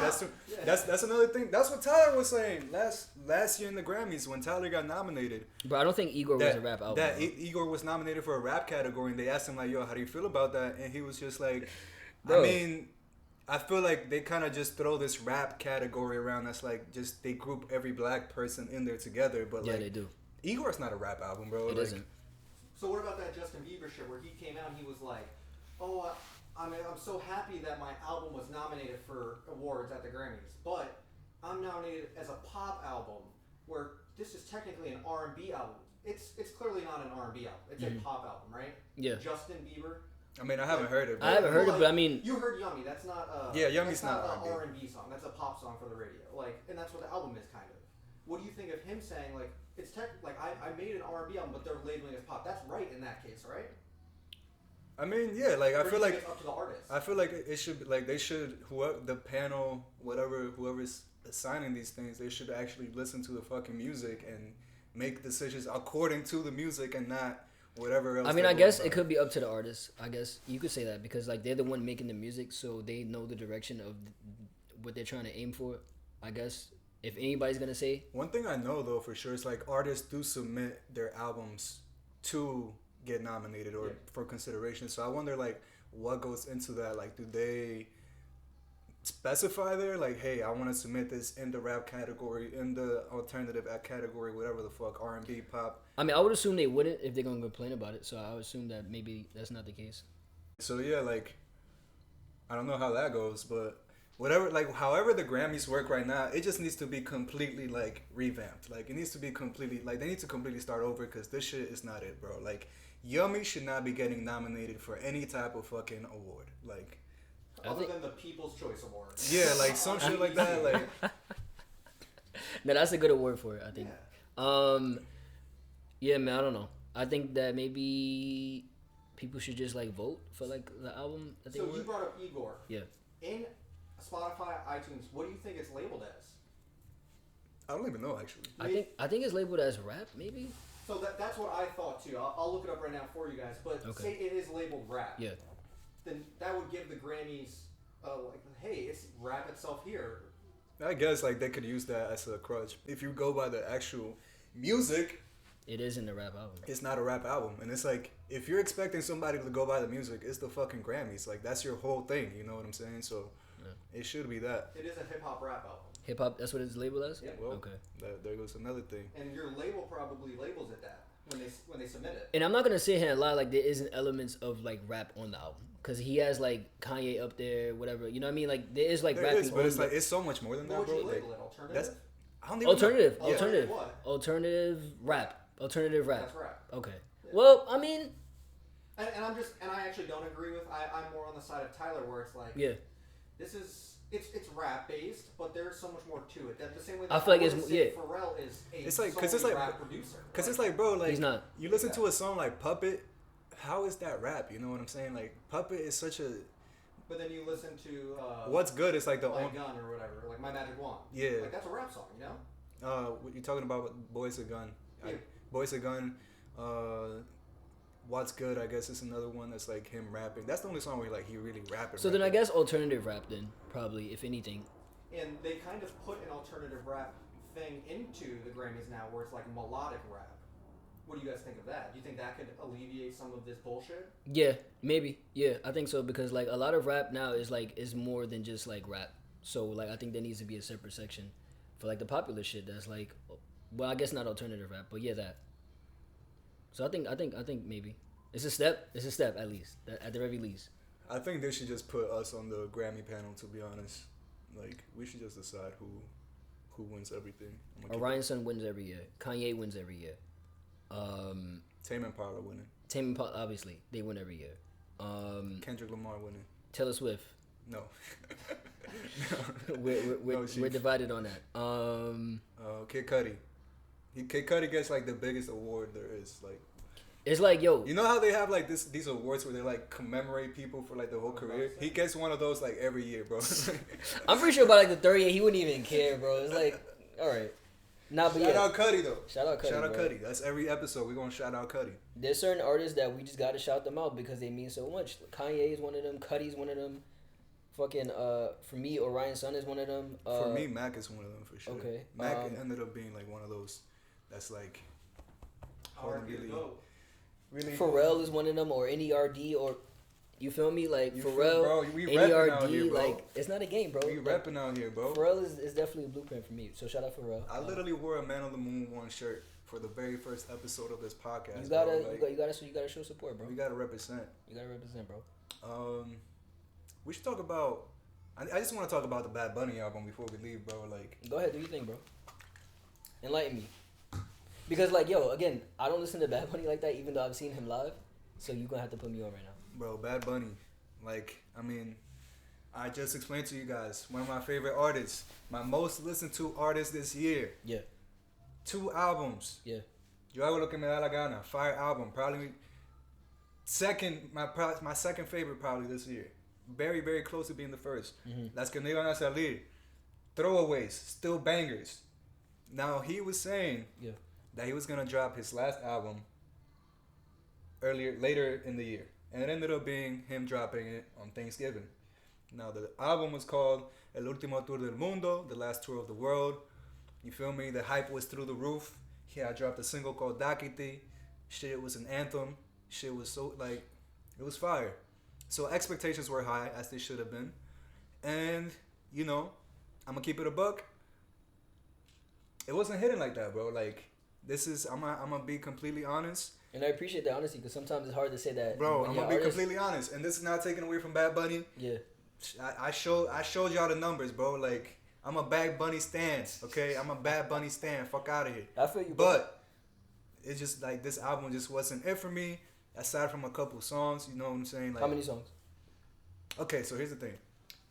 that's another thing. That's what Tyler was saying last year in the Grammys when Tyler got nominated. But I don't think Igor was a rap album. That Igor was nominated for a rap category, and they asked him like, "Yo, how do you feel about that?" And he was just like, Bro. "I mean, I feel like they kind of just throw this rap category around. That's like just they group every black person in there together. But Yeah, like, they do. Igor's not a rap album, bro. It isn't. So what about that Justin Bieber shit where he came out and he was like, "Oh, I'm so happy that my album was nominated for awards at the Grammys, but I'm nominated as a pop album where this is technically an R&B album. It's clearly not an R&B album. It's a pop album, right? Yeah. Justin Bieber. I mean, I haven't heard it. I haven't heard it, but I mean, you heard "Yummy." That's not Yummy's that's not not an R&B. R&B song. That's a pop song for the radio. Like, and that's what the album is kind of. What do you think of him saying like it's like I made an R&B album, but they're labeling it as pop? That's right in that case, right? I mean, yeah, like I feel like it's up to the artist. I feel like it should be like they should whoever the panel whoever's assigning these things, they should actually listen to the fucking music and make decisions according to the music and not whatever else. I mean, I guess it could be up to the artist. I guess you could say that because like they're the one making the music, so they know the direction of what they're trying to aim for. I guess if anybody's gonna say one thing I know though for sure is like artists do submit their albums to get nominated or for consideration. So I wonder like what goes into that. Like, do they specify there like, hey, I want to submit this in the rap category, in the alternative category, whatever the fuck, R&B, pop? I mean, I would assume they wouldn't if they're gonna complain about it. So I would assume that maybe that's not the case. So yeah, like I don't know how that goes, but whatever, like however the Grammys work right now, it just needs to be completely like revamped. Like it needs to be completely like they need to completely start over because this shit is not it, bro. Like Yummy should not be getting nominated for any type of fucking award. Like other than the People's Choice Award. Yeah, like some shit like that. Like no, that's a good award for it, I think. Yeah. Yeah, man, I don't know. I think that maybe people should just like vote for like the album that they So want. you brought up Igor. Yeah. In Spotify, iTunes, what do you think it's labeled as? I don't even know actually. I think it's labeled as rap, maybe. So that's what I thought too. I'll look it up right now for you guys. But Okay. say it is labeled rap. Yeah. Then that would give the Grammys like, hey, it's rap itself here. I guess like they could use that as a crutch. If you go by the actual music, It isn't a rap album. it's not a rap album. And it's like if you're expecting somebody to go by the music, it's the fucking Grammys. Like that's your whole thing, you know what I'm saying? So it should be that. It is a hip hop rap album. Hip hop, that's what it's labeled as? Yeah. Well, Okay. there goes another thing. And your label probably labels it that when they submit it. And I'm not gonna sit here and lie like there isn't elements of like rap on the album because he has like Kanye up there, whatever. You know what I mean? Like there is like There rapping. is, but it's like it's so much more than What that, would bro. you Like, label it? Alternative? that's I don't even know. alternative, Yeah. alternative, What? alternative rap, alternative rap. That's rap. Okay. Yeah. Well, I mean, And I actually don't agree with. I'm more on the side of Tyler where it's like, yeah. this is it's rap based, but there's so much more to it. That the same way that I feel like wouldn't it's- say yeah. Pharrell is a It's like- 'cause it's solely like- rap producer. Cause it's like, bro, like He's not. you listen to a song like Puppet. How is that rap? You know what I'm saying? Like Puppet is such a But then you listen to what's good is like the My only Gun or whatever, like My Magic Wand. Yeah. Like that's a rap song, you know? what you're talking about Boys a Gun. Yeah. Boys a Gun. What's Good, I guess, is another one that's like him rapping. That's the only song where like he really rapping. So then I guess alternative rap then probably if anything. And they kind of put an alternative rap thing into the Grammys now, where it's like melodic rap. What do you guys think of that? Do you think that could alleviate some of this bullshit? Yeah, maybe. Yeah, I think so because like a lot of rap now is more than just like rap. So like I think there needs to be a separate section for like the popular shit that's like, well, I guess not alternative rap, but yeah, that. So I think maybe it's a step. It's a step at least at the very least. I think they should just put us on the Grammy panel. To be honest, like we should just decide who wins everything. Orion's Son wins every year. Kanye wins every year. Tame Impala winning. Tame Impala, obviously they win every year. Kendrick Lamar winning. Taylor Swift. No. We're divided on that. Kid Cudi. Kid Cudi gets like the biggest award there is. Like it's like yo. you know how they have like these awards where they like commemorate people for like the whole career. He gets one of those like every year, bro. I'm pretty sure by like the third year he wouldn't even care, bro. It's like, all right, Nah, but shout yeah. out Cudi though. Shout out Cudi, Shout out bro. Cudi. That's every episode. We're gonna shout out Cudi. There's certain artists that we just gotta shout them out because they mean so much. Kanye is one of them. Cudi's one of them. Fucking for me, Orion Sun is one of them. For me, Mac is one of them for sure. Okay. Mac ended up being like one of those. That's like hard to really. Pharrell is one of them, or NERD, or you feel me? Like You Pharrell, feel, bro, we repping out NERD, here, bro. like it's not a game, bro. We Like, repping out here, bro. Pharrell is definitely a blueprint for me. So shout out Pharrell. I literally wore a Man on the Moon 1 shirt for the very first episode of this podcast. You gotta, bro. Like, you gotta show support, bro. we gotta represent. You gotta represent, bro. We should talk about. I just want to talk about the Bad Bunny album before we leave, bro. Like, Go ahead, do your thing, bro. Enlighten me. Because like, yo, again, I don't listen to Bad Bunny like that, even though I've seen him live. So you gonna have to put me on right now. bro, Bad Bunny. Like, I mean, I just explained to you guys one of my favorite artists, my most listened to artist this year. Yeah. 2 albums. Yeah. Yo hago lo que me da la gana. Fire album. Probably second. My second favorite probably this year. Very, very close to being the first. Mm-hmm. Las que no iban a salir. Throwaways. Still bangers. Now, he was saying that he was going to drop his last album later in the year. And it ended up being him dropping it on Thanksgiving. Now, the album was called El Último Tour del Mundo, the last tour of the world. You feel me? The hype was through the roof. He had dropped a single called Dakiti. Shit was an anthem. Shit was so, like, it was fire. So expectations were high, as they should have been. And, you know, I'm going to keep it a buck. It wasn't hitting like that, bro. Like, this is, I'm going to be completely honest. And I appreciate the honesty because sometimes it's hard to say that. Bro, when I'm you're going to be artist- completely honest. And this is not taken away from Bad Bunny. Yeah. I showed y'all the numbers, bro. Like, I'm a Bad Bunny stan, okay? I'm a Bad Bunny stan. Fuck out of here. I feel you, bro. But it's just like this album just wasn't it for me. Aside from a couple songs, you know what I'm saying? Like, How many songs? Okay, so here's the thing.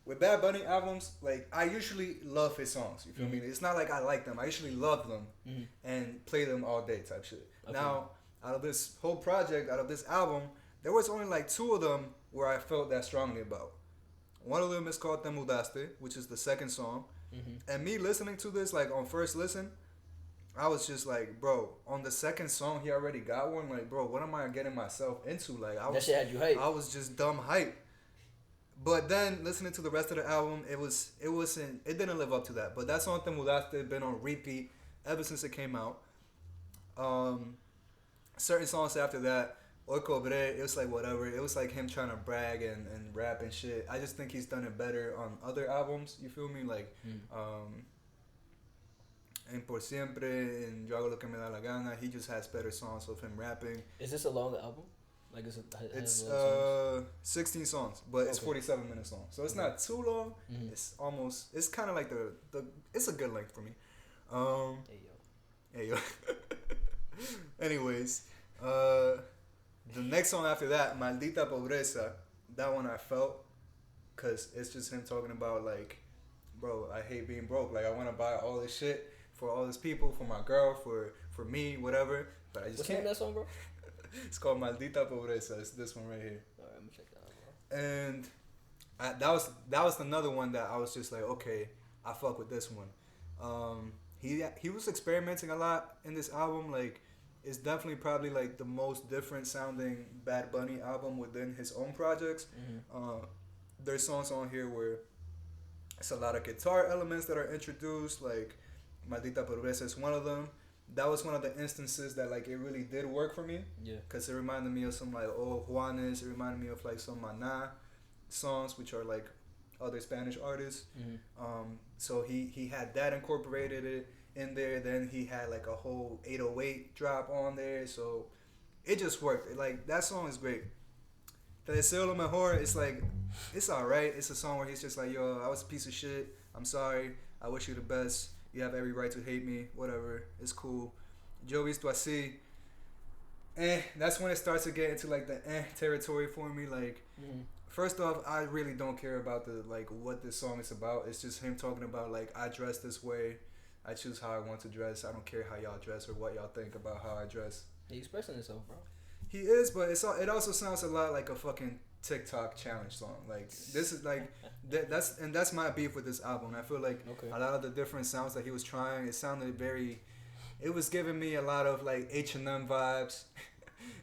With Bad Bunny albums, like, I usually love his songs. You feel me? It's not like I like them. I usually love them and play them all day type shit. Okay. Now, out of this whole project, out of this album, there was only like 2 of them where I felt that strongly about. One of them is called Te Mudaste, which is the second song. And me listening to this, like, on first listen, I was just like, bro, on the second song, he already got one. Like, bro, what am I getting myself into? Like, That shit had you hyped. I was just dumb hype. But then listening to the rest of the album, it didn't live up to that. But that song Te Mudaste been on repeat ever since it came out. Certain songs after that, Hoy Cobré, it was like whatever. It was like him trying to brag and rap and shit. I just think he's done it better on other albums. You feel me? Like, En Por Siempre and Yo Hago Lo Que Me Da La Gana. He just has better songs of him rapping. Is this a long album? Like It's 16 sons, but it's 47-minute songs, so it's not too long. It's kind of like the it's a good length for me. Hey yo. Anyways, the next song after that, Maldita Pobreza, that one I felt, cause it's just him talking about like, bro, I hate being broke. Like, I want to buy all this shit for all these people, for my girl, for me, whatever. But I just What's the name can't. of that song, bro? It's called Maldita Pobreza. It's this one right here. Alright, I'm gonna check that out, bro. And that was another one that I was just like, okay, I fuck with this one. He was experimenting a lot in this album. Like, it's definitely probably like the most different sounding Bad Bunny album within his own projects. There's songs on here where it's a lot of guitar elements that are introduced. Like, Maldita Pobreza is one of them. That was one of the instances that, like, it really did work for me. Yeah. Because it reminded me of some, like, Oh Juanes. It reminded me of, like, some Maná songs, which are, like, other Spanish artists. So he had that incorporated it in there. Then he had, like, a whole 808 drop on there. So it just worked. Like, that song is great. Te Deseo Lo Mejor, it's, like, it's all right. It's a song where he's just like, yo, I was a piece of shit. I'm sorry. I wish you the best. You have every right to hate me, whatever. It's cool. Yo visto así. That's when it starts to get into like the territory for me. Like, first off, I really don't care about the like what this song is about. It's just him talking about like, I dress this way. I choose how I want to dress. I don't care how y'all dress or what y'all think about how I dress. He's expressing himself, bro. He is, but it also sounds a lot like a fucking TikTok challenge song. Like this is like that's my beef with this album. I feel like a lot of the different sounds that he was trying, it sounded very. It was giving me a lot of like H&M vibes,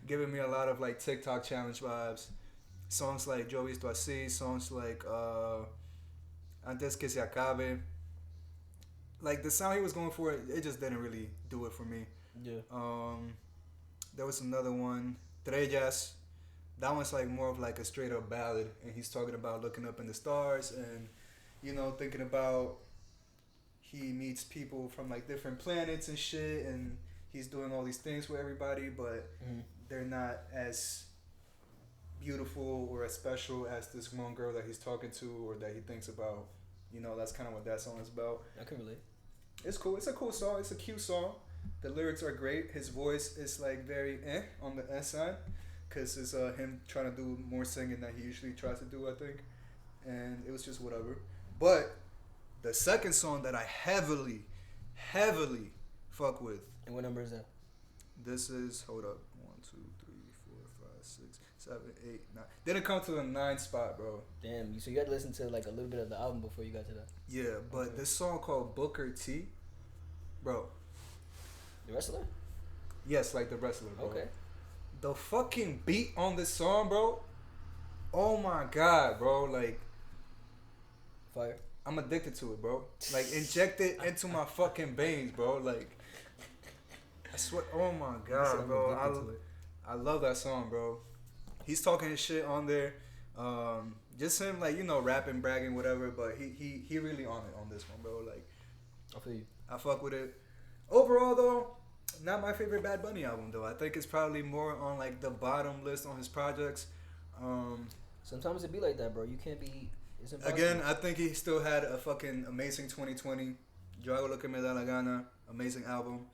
giving me a lot of like TikTok challenge vibes. Songs like Yo Visto Así, songs like Antes que se acabe. Like the sound he was going for, it just didn't really do it for me. Yeah. There was another one, Trellas. That one's like more of like a straight up ballad, and he's talking about looking up in the stars and, you know, thinking about he meets people from like different planets and shit, and he's doing all these things with everybody, but they're not as beautiful or as special as this one girl that he's talking to or that he thinks about. You know, that's kind of what that song is about. I can relate. It's cool. It's a cool song. It's a cute song. The lyrics are great. His voice is like very on the S side, cause it's him trying to do more singing than he usually tries to do, I think, and it was just whatever. But the second song that I heavily fuck with. And what number is that? This is 1, 2, 3, 4, 5, 6, 7, 8, 9. Didn't come to the 9th spot, bro. Damn, so you had to listen to like a little bit of the album before you got to that. Yeah, but this song called Booker T, bro. The wrestler? Yes, like the wrestler, bro. Okay. The fucking beat on this song, bro. Oh my god, bro. Like, Fire. I'm addicted to it, bro. Like, inject it into my fucking veins, bro. Like, I swear. Oh my god, bro. I love that song, bro. He's talking his shit on there. Just him, like, you know, rapping, bragging, whatever. But he really on it on this one, bro. Like, I feel you. I fuck with it. Overall, though, not my favorite Bad Bunny album, though. I think it's probably more on like the bottom list on his projects. Sometimes it be like that, bro. You can't be. It's impossible. Again, I think he still had a fucking amazing 2020. Yo hago lo que me da la gana, amazing album.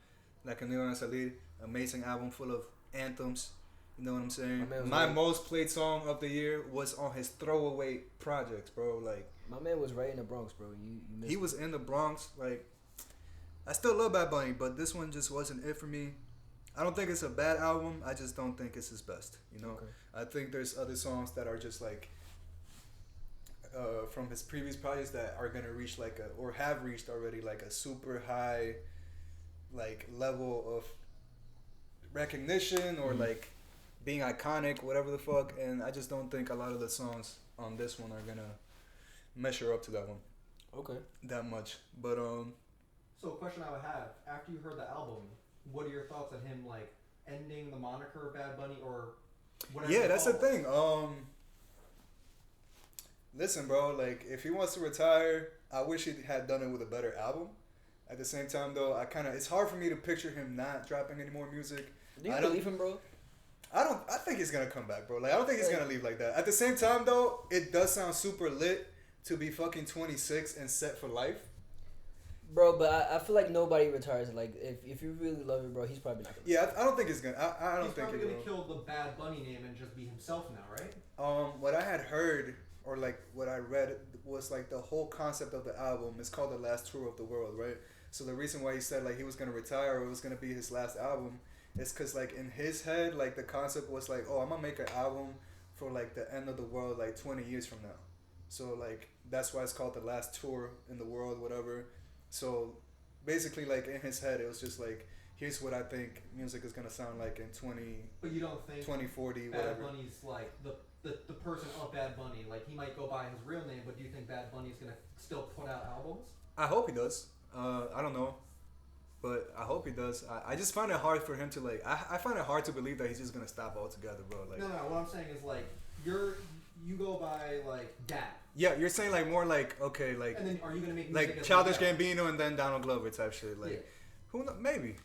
La que no iban a salir, amazing album full of anthems. You know what I'm saying? My most played song of the year was on his throwaway projects, bro. Like, my man was right in the Bronx, bro. You missed he was in the Bronx. Like, I still love Bad Bunny, but this one just wasn't it for me. I don't think it's a bad album. I just don't think it's his best. You know, I think there's other songs that are just like from his previous projects that are gonna reach like a, or have reached already, like a super high like level of recognition or like being iconic, whatever the fuck. And I just don't think a lot of the songs on this one are gonna measure up to that one. Okay. That much, but So, a question I would have after you heard the album, what are your thoughts on him like ending the moniker Bad Bunny or whatever? Yeah, that's the thing. Listen, bro, like if he wants to retire, I wish he had done it with a better album. At the same time, though, it's hard for me to picture him not dropping any more music. Do you believe him, bro? I think he's gonna come back, bro. Like, I don't think he's gonna leave like that. At the same time, though, it does sound super lit to be fucking 26 and set for life. Bro, but I feel like nobody retires. Like, if you really love it, bro, he's probably not gonna. Yeah, I don't think he's gonna. I don't think he's probably gonna kill the Bad Bunny name and just be himself now, right? What I had heard or like what I read was like the whole concept of the album is called The Last Tour of the World, right? So the reason why he said like he was gonna retire or it was gonna be his last album is because like in his head, like the concept was like, oh, I'm gonna make an album for like the end of the world, like 20 years from now. So like that's why it's called The Last Tour in the World, whatever. So basically, like in his head, it was just like, here's what I think music is gonna sound like in 20. But you don't think 2040, Bad whatever. Bunny's like the person of Bad Bunny. Like he might go by his real name, but do you think Bad Bunny's gonna still put out albums? I hope he does. I don't know, but I hope he does. I just find it hard for him to like. I find it hard to believe that he's just gonna stop altogether, bro. Like no. What I'm saying is like you go by like Gap. Yeah, you're saying like more like okay, like. And then are you gonna make music like as Childish Gap? Gambino and then Donald Glover type shit? Like, yeah. Who knows? Maybe.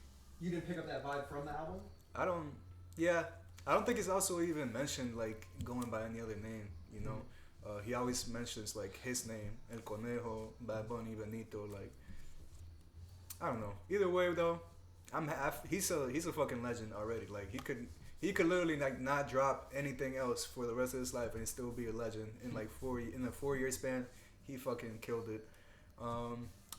You didn't pick up that vibe from the album? I don't. Yeah, I don't think it's also even mentioned like going by any other name. You know, he always mentions like his name, El Conejo, Bad Bunny, Benito. Like, I don't know. Either way though, he's a fucking legend already. Like he could literally like not drop anything else for the rest of his life and still be a legend in like in a 4-year span. He fucking killed it.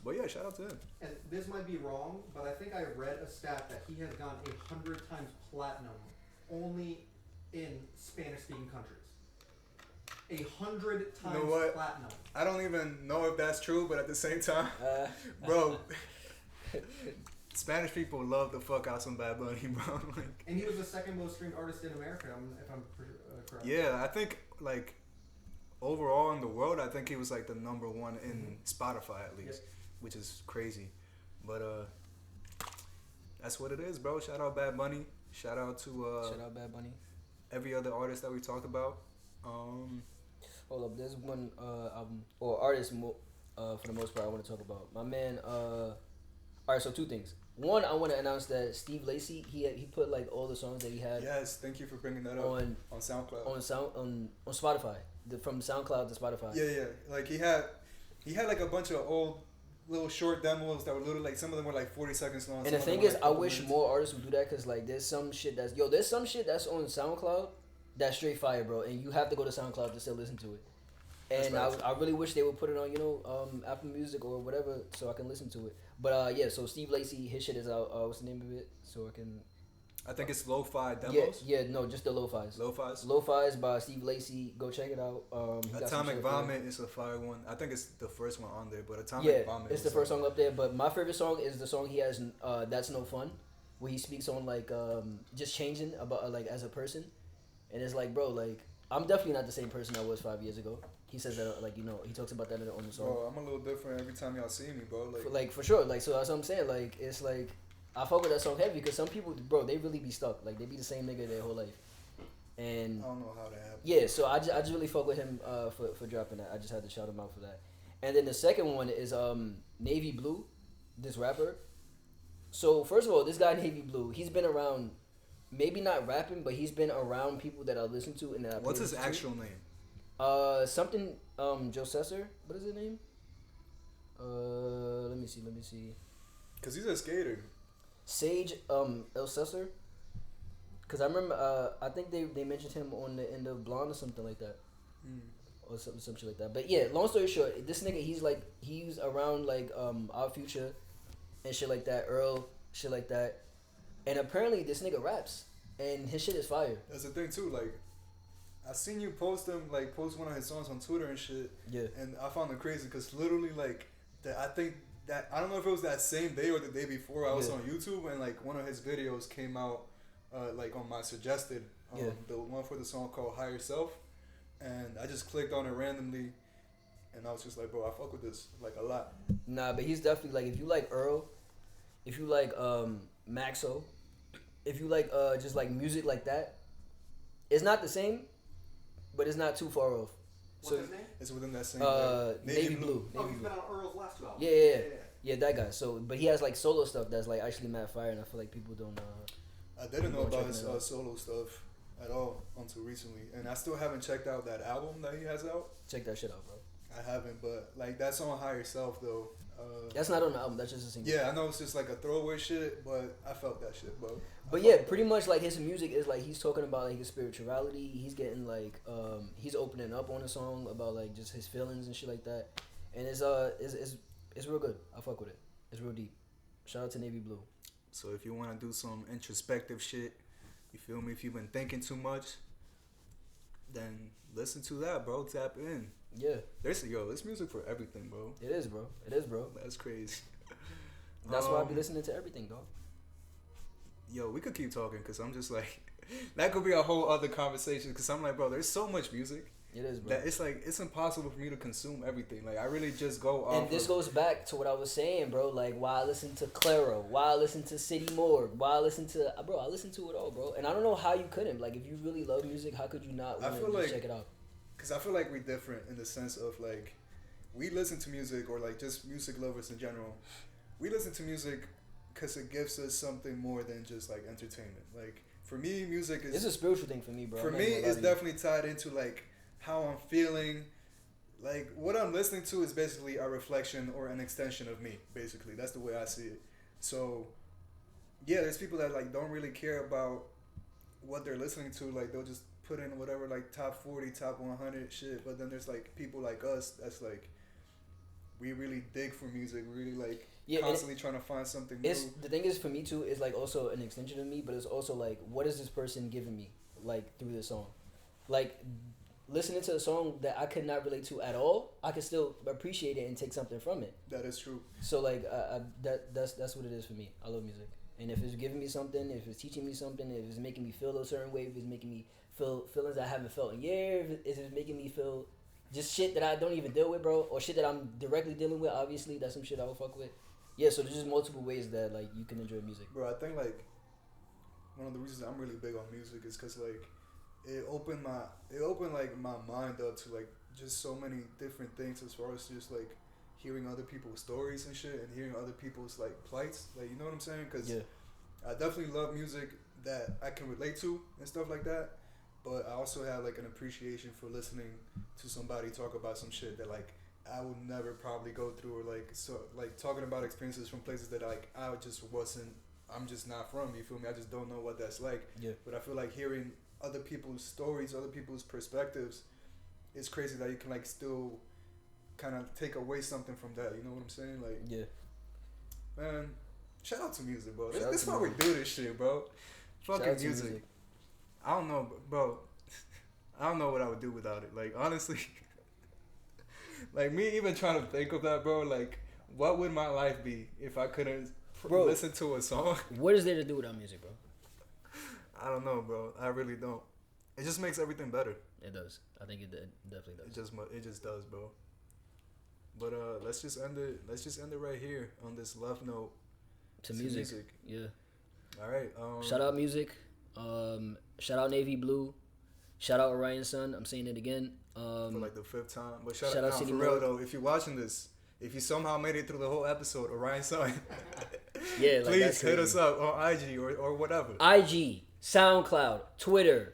But yeah, shout out to him. And this might be wrong, but I think I read a stat that he has gone 100 times platinum only in Spanish-speaking countries. 100 times You know what? platinum. I don't even know if that's true, but at the same time, bro, Spanish people love the fuck out some Bad Bunny, bro. Like, And he was the second most streamed artist in America, if I'm correct. yeah, I think like overall in the world, I think he was like the number one in Spotify at least, which is crazy. But that's what it is, bro. Shout out Bad Bunny. Shout out to Shout out Bad Bunny. every other artist that we talked about. Hold up, there's one album or artist for the most part I want to talk about. My man. All right, so two things. One, I want to announce that Steve Lacy he put like all the songs that he had. Yes, thank you for bringing that up on SoundCloud. on Spotify, from SoundCloud to Spotify. Yeah. Like he had like a bunch of old little short demos that were literally like some of them were like 40 seconds long. And the thing is, I wish more artists would do that because like there's some shit that's on SoundCloud that's straight fire, bro, and you have to go to SoundCloud to still listen to it. And I really wish they would put it on, Apple Music or whatever, so I can listen to it. But yeah, so Steve Lacy, his shit is out. What's the name of it? So I can. I think it's lo-fi demos. No, just the lo-fis. Lo-fis. Lo-fis by Steve Lacy. Go check it out. Atomic Vomit is a fire one. I think it's the first one on there, but Atomic Vomit. It's the first song up there. But my favorite song is the song he has. That's No Fun, where he speaks on like just changing about like as a person, and it's like, bro, like I'm definitely not the same person I was 5 years ago. He says that, like, he talks about that on the song. Bro, I'm a little different every time y'all see me, bro. For sure. Like, so that's what I'm saying. Like, it's like, I fuck with that song heavy because some people, bro, they really be stuck. Like, they be the same nigga their whole life. And I don't know how that happened. Yeah, so I just really fuck with him for dropping that. I just had to shout him out for that. And then the second one is Navy Blue, this rapper. So, first of all, this guy, Navy Blue, he's been around, maybe not rapping, but he's been around people that I listen to and that I What's his actual name? Something Joe Cesar. What is his name? Let me see. Cause he's a skater. Sage El Cesar. Cause I remember I think they mentioned him on the end of Blonde or something like that. Or some shit like that. But yeah, long story short, this nigga he's around like Our Future and shit like that, Earl, shit like that. And apparently this nigga raps and his shit is fire. That's the thing too, like I seen you post one of his songs on Twitter and shit. Yeah. And I found it crazy because literally like I think that I don't know if it was that same day or the day before I was on YouTube and like one of his videos came out like on my suggested the one for the song called Higher Self, and I just clicked on it randomly and I was just like, bro, I fuck with this like a lot. Nah, but he's definitely like, if you like Earl, if you like Maxo, if you like just like music like that, it's not the same. But it's not too far off. What's his name? It's within that same Navy Blue. Oh, he's been on Earl's last two albums. Yeah, that guy. So, but he has like solo stuff that's like actually mad fire, and I feel like people don't. I didn't know about his solo stuff at all until recently, and I still haven't checked out that album that he has out. Check that shit out, bro. I haven't, but like that song Higher Self though. That's not on the album. That's just a single. Yeah, I know it's just like a throwaway shit, but I felt that shit, bro. But yeah, pretty much like his music is like he's talking about like his spirituality. He's getting like he's opening up on a song about like just his feelings and shit like that, and it's real good. I fuck with it. It's real deep. Shout out to Navy Blue. So if you want to do some introspective shit, you feel me? If you've been thinking too much, then listen to that, bro. Tap in. Yeah. There's music for everything, bro. It is, bro. It is, bro. That's crazy. That's why I be listening to everything, dog. Yo, we could keep talking because I'm just like, that could be a whole other conversation because I'm like, bro, there's so much music. It is, bro. That it's like, it's impossible for me to consume everything. Like, I really just go off. And this goes back to what I was saying, bro. Like, why I listen to Claro, why I listen to City Morgue, why I listen to, bro, I listen to it all, bro. And I don't know how you couldn't. Like, if you really love music, how could you not want to check it out? Because I feel like we're different in the sense of, like, we listen to music, or, like, just music lovers in general. We listen to music because it gives us something more than just, like, entertainment. Like, for me, music is... It's a spiritual thing for me, bro. For me, it's definitely tied into, like, how I'm feeling. Like, what I'm listening to is basically a reflection or an extension of me, basically. That's the way I see it. So, yeah, there's people that, like, don't really care about what they're listening to. Like, they'll just put in whatever, like, top 40, top 100 shit. But then there's, like, people like us that's, like, we really dig for music. We really, like, constantly trying to find something new. The thing is, for me, too, is, like, also an extension of me. But it's also, like, what is this person giving me, like, through this song? Like listening to a song that I could not relate to at all, I could still appreciate it and take something from it. That is true. So like that's what it is for me. I love music, and if it's giving me something, if it's teaching me something, if it's making me feel a certain way, if it's making me feel feelings I haven't felt in years, if it's making me feel just shit that I don't even deal with, bro, or shit that I'm directly dealing with, obviously that's some shit I will fuck with. Yeah, so there's just multiple ways that like you can enjoy music. Bro, I think like one of the reasons I'm really big on music is because like it opened like my mind up to like just so many different things as far as just like hearing other people's stories and shit and hearing other people's like plights, like, you know what I'm saying? Because I definitely love music that I can relate to and stuff like that, but I also have like an appreciation for listening to somebody talk about some shit that like I would never probably go through, or like so like talking about experiences from places that like I'm just not from, you feel me? I just don't know what that's like. Yeah. But I feel like hearing other people's stories, other people's perspectives, it's crazy that you can like still kind of take away something from that. You know what I'm saying? Like, yeah, man, shout out to music, bro. Shout This out to why we music. do this shit, bro. Fucking Shout out to music. I don't know, bro. I don't know what I would do without it. Like, honestly, like me even trying to think of that, bro. Like, what would my life be if I couldn't listen to a song? What is there to do without music, bro? I don't know, bro. I really don't. It just makes everything better. It does. I think it definitely does. It just does, bro. But let's just end it. Let's just end it right here on this love note. To music. Yeah. All right. Shout out music. Shout out Navy Blue. Shout out Orion Sun. I'm saying it again. For like the 5th time. But shout out out City for real Mode. though. If you're watching this, if you somehow made it through the whole episode, Orion Sun, Yeah, like, please hit us up on IG or whatever. IG, SoundCloud, Twitter,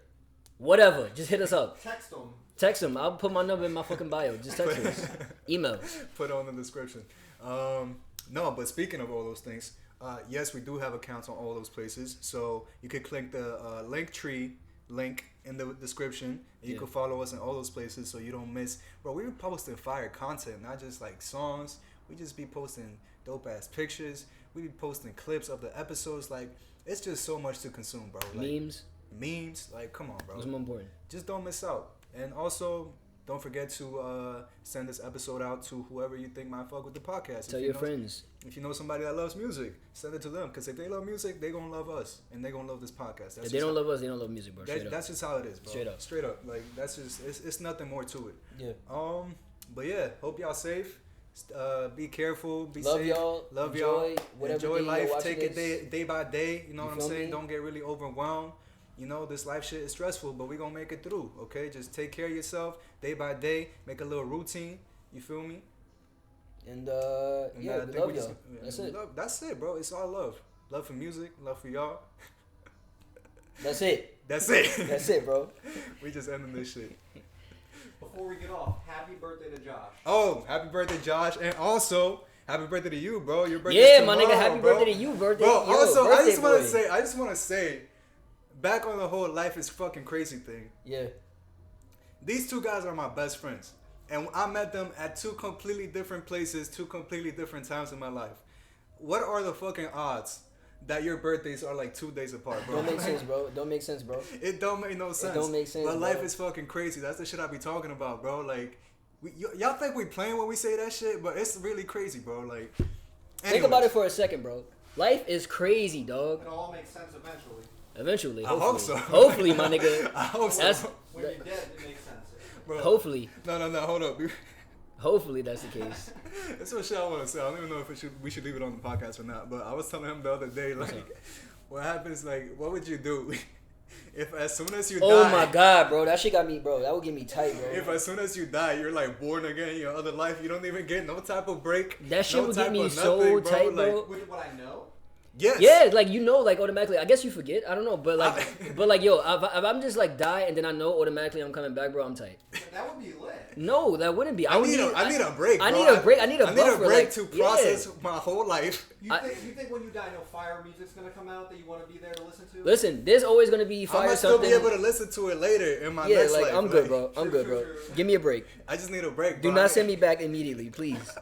whatever. Just hit us up. Text them. I'll put my number in my fucking bio. Just text us. Email. Put it on the description. No, but speaking of all those things, yes, we do have accounts on all those places. So you could click the Linktree link in the description. And you can follow us in all those places so you don't miss. Bro, we be posting fire content, not just like songs. We just be posting dope ass pictures. We be posting clips of the episodes. Like, it's just so much to consume, bro. Like, memes. Like, come on, bro. What's more important? Just don't miss out. And also, don't forget to send this episode out to whoever you think might fuck with the podcast. Tell your friends. If you know somebody that loves music, send it to them. Because if they love music, they going to love us. And they going to love this podcast. That's if they don't love us, they don't love music, bro. That's just how it is, bro. Straight up. Like, that's just, it's nothing more to it. Yeah. But yeah, hope y'all safe. Be careful. Be love safe. Y'all. Love enjoy y'all. Enjoy life. Take it day by day. You know what I'm saying? Me? Don't get really overwhelmed. You know, this life shit is stressful, but we gonna make it through, okay? Just take care of yourself day by day. Make a little routine. You feel me? And yeah, we love y'all. That's it. That's it, bro. It's all love. Love for music. Love for y'all. That's it. That's it. That's it, bro. We just ending this shit. Before we get off, happy birthday to Josh. Oh, happy birthday, Josh. And also, happy birthday to you, bro. Your birthday my nigga, happy birthday to you, birthday. Bro, also, birthday I just want to say, back on the whole life is fucking crazy thing. Yeah. These two guys are my best friends. And I met them at two completely different places, two completely different times in my life. What are the fucking odds that your birthdays are like 2 days apart, bro? Don't make sense, bro. Don't make sense, bro. It don't make no sense. It don't make sense, But bro. life is fucking crazy. That's the shit I be talking about, bro. Like, y'all think we playing when we say that shit, but it's really crazy, bro. Like, think about it for a second, bro. Life is crazy, dog. It'll all make sense eventually. Eventually, I hopefully. hope so. Hopefully, my nigga. I hope so. When you're dead, it makes sense. Bro. Hopefully. No, hold up. Hopefully that's the case. That's what shit I want to say. I don't even know if we should leave it on the podcast or not. But I was telling him the other day, like, what happens, like, what would you do if as soon as you die? Oh my god, bro, that shit got me, bro. That would get me tight, bro. If as soon as you die, you're like born again in your other life, you don't even get no type of break. That shit no would get type me of so nothing, tight, bro. Like, With what I know? Yes. Yeah, like you know, like automatically. I guess you forget. I don't know, but like, yo, if I'm just like die and then I know automatically I'm coming back, bro, I'm tight. That would be lit. No, that wouldn't be. I need a break. Bro. I need a break. I need a buffer, break like, to process my whole life. You think when you die, no fire music's gonna come out that you want to be there to listen to? Listen, there's always gonna be fire. I might still be able to listen to it later in my next life. I'm good, bro. I'm good, bro. Give me a break. I just need a break. Do not send me back immediately, please.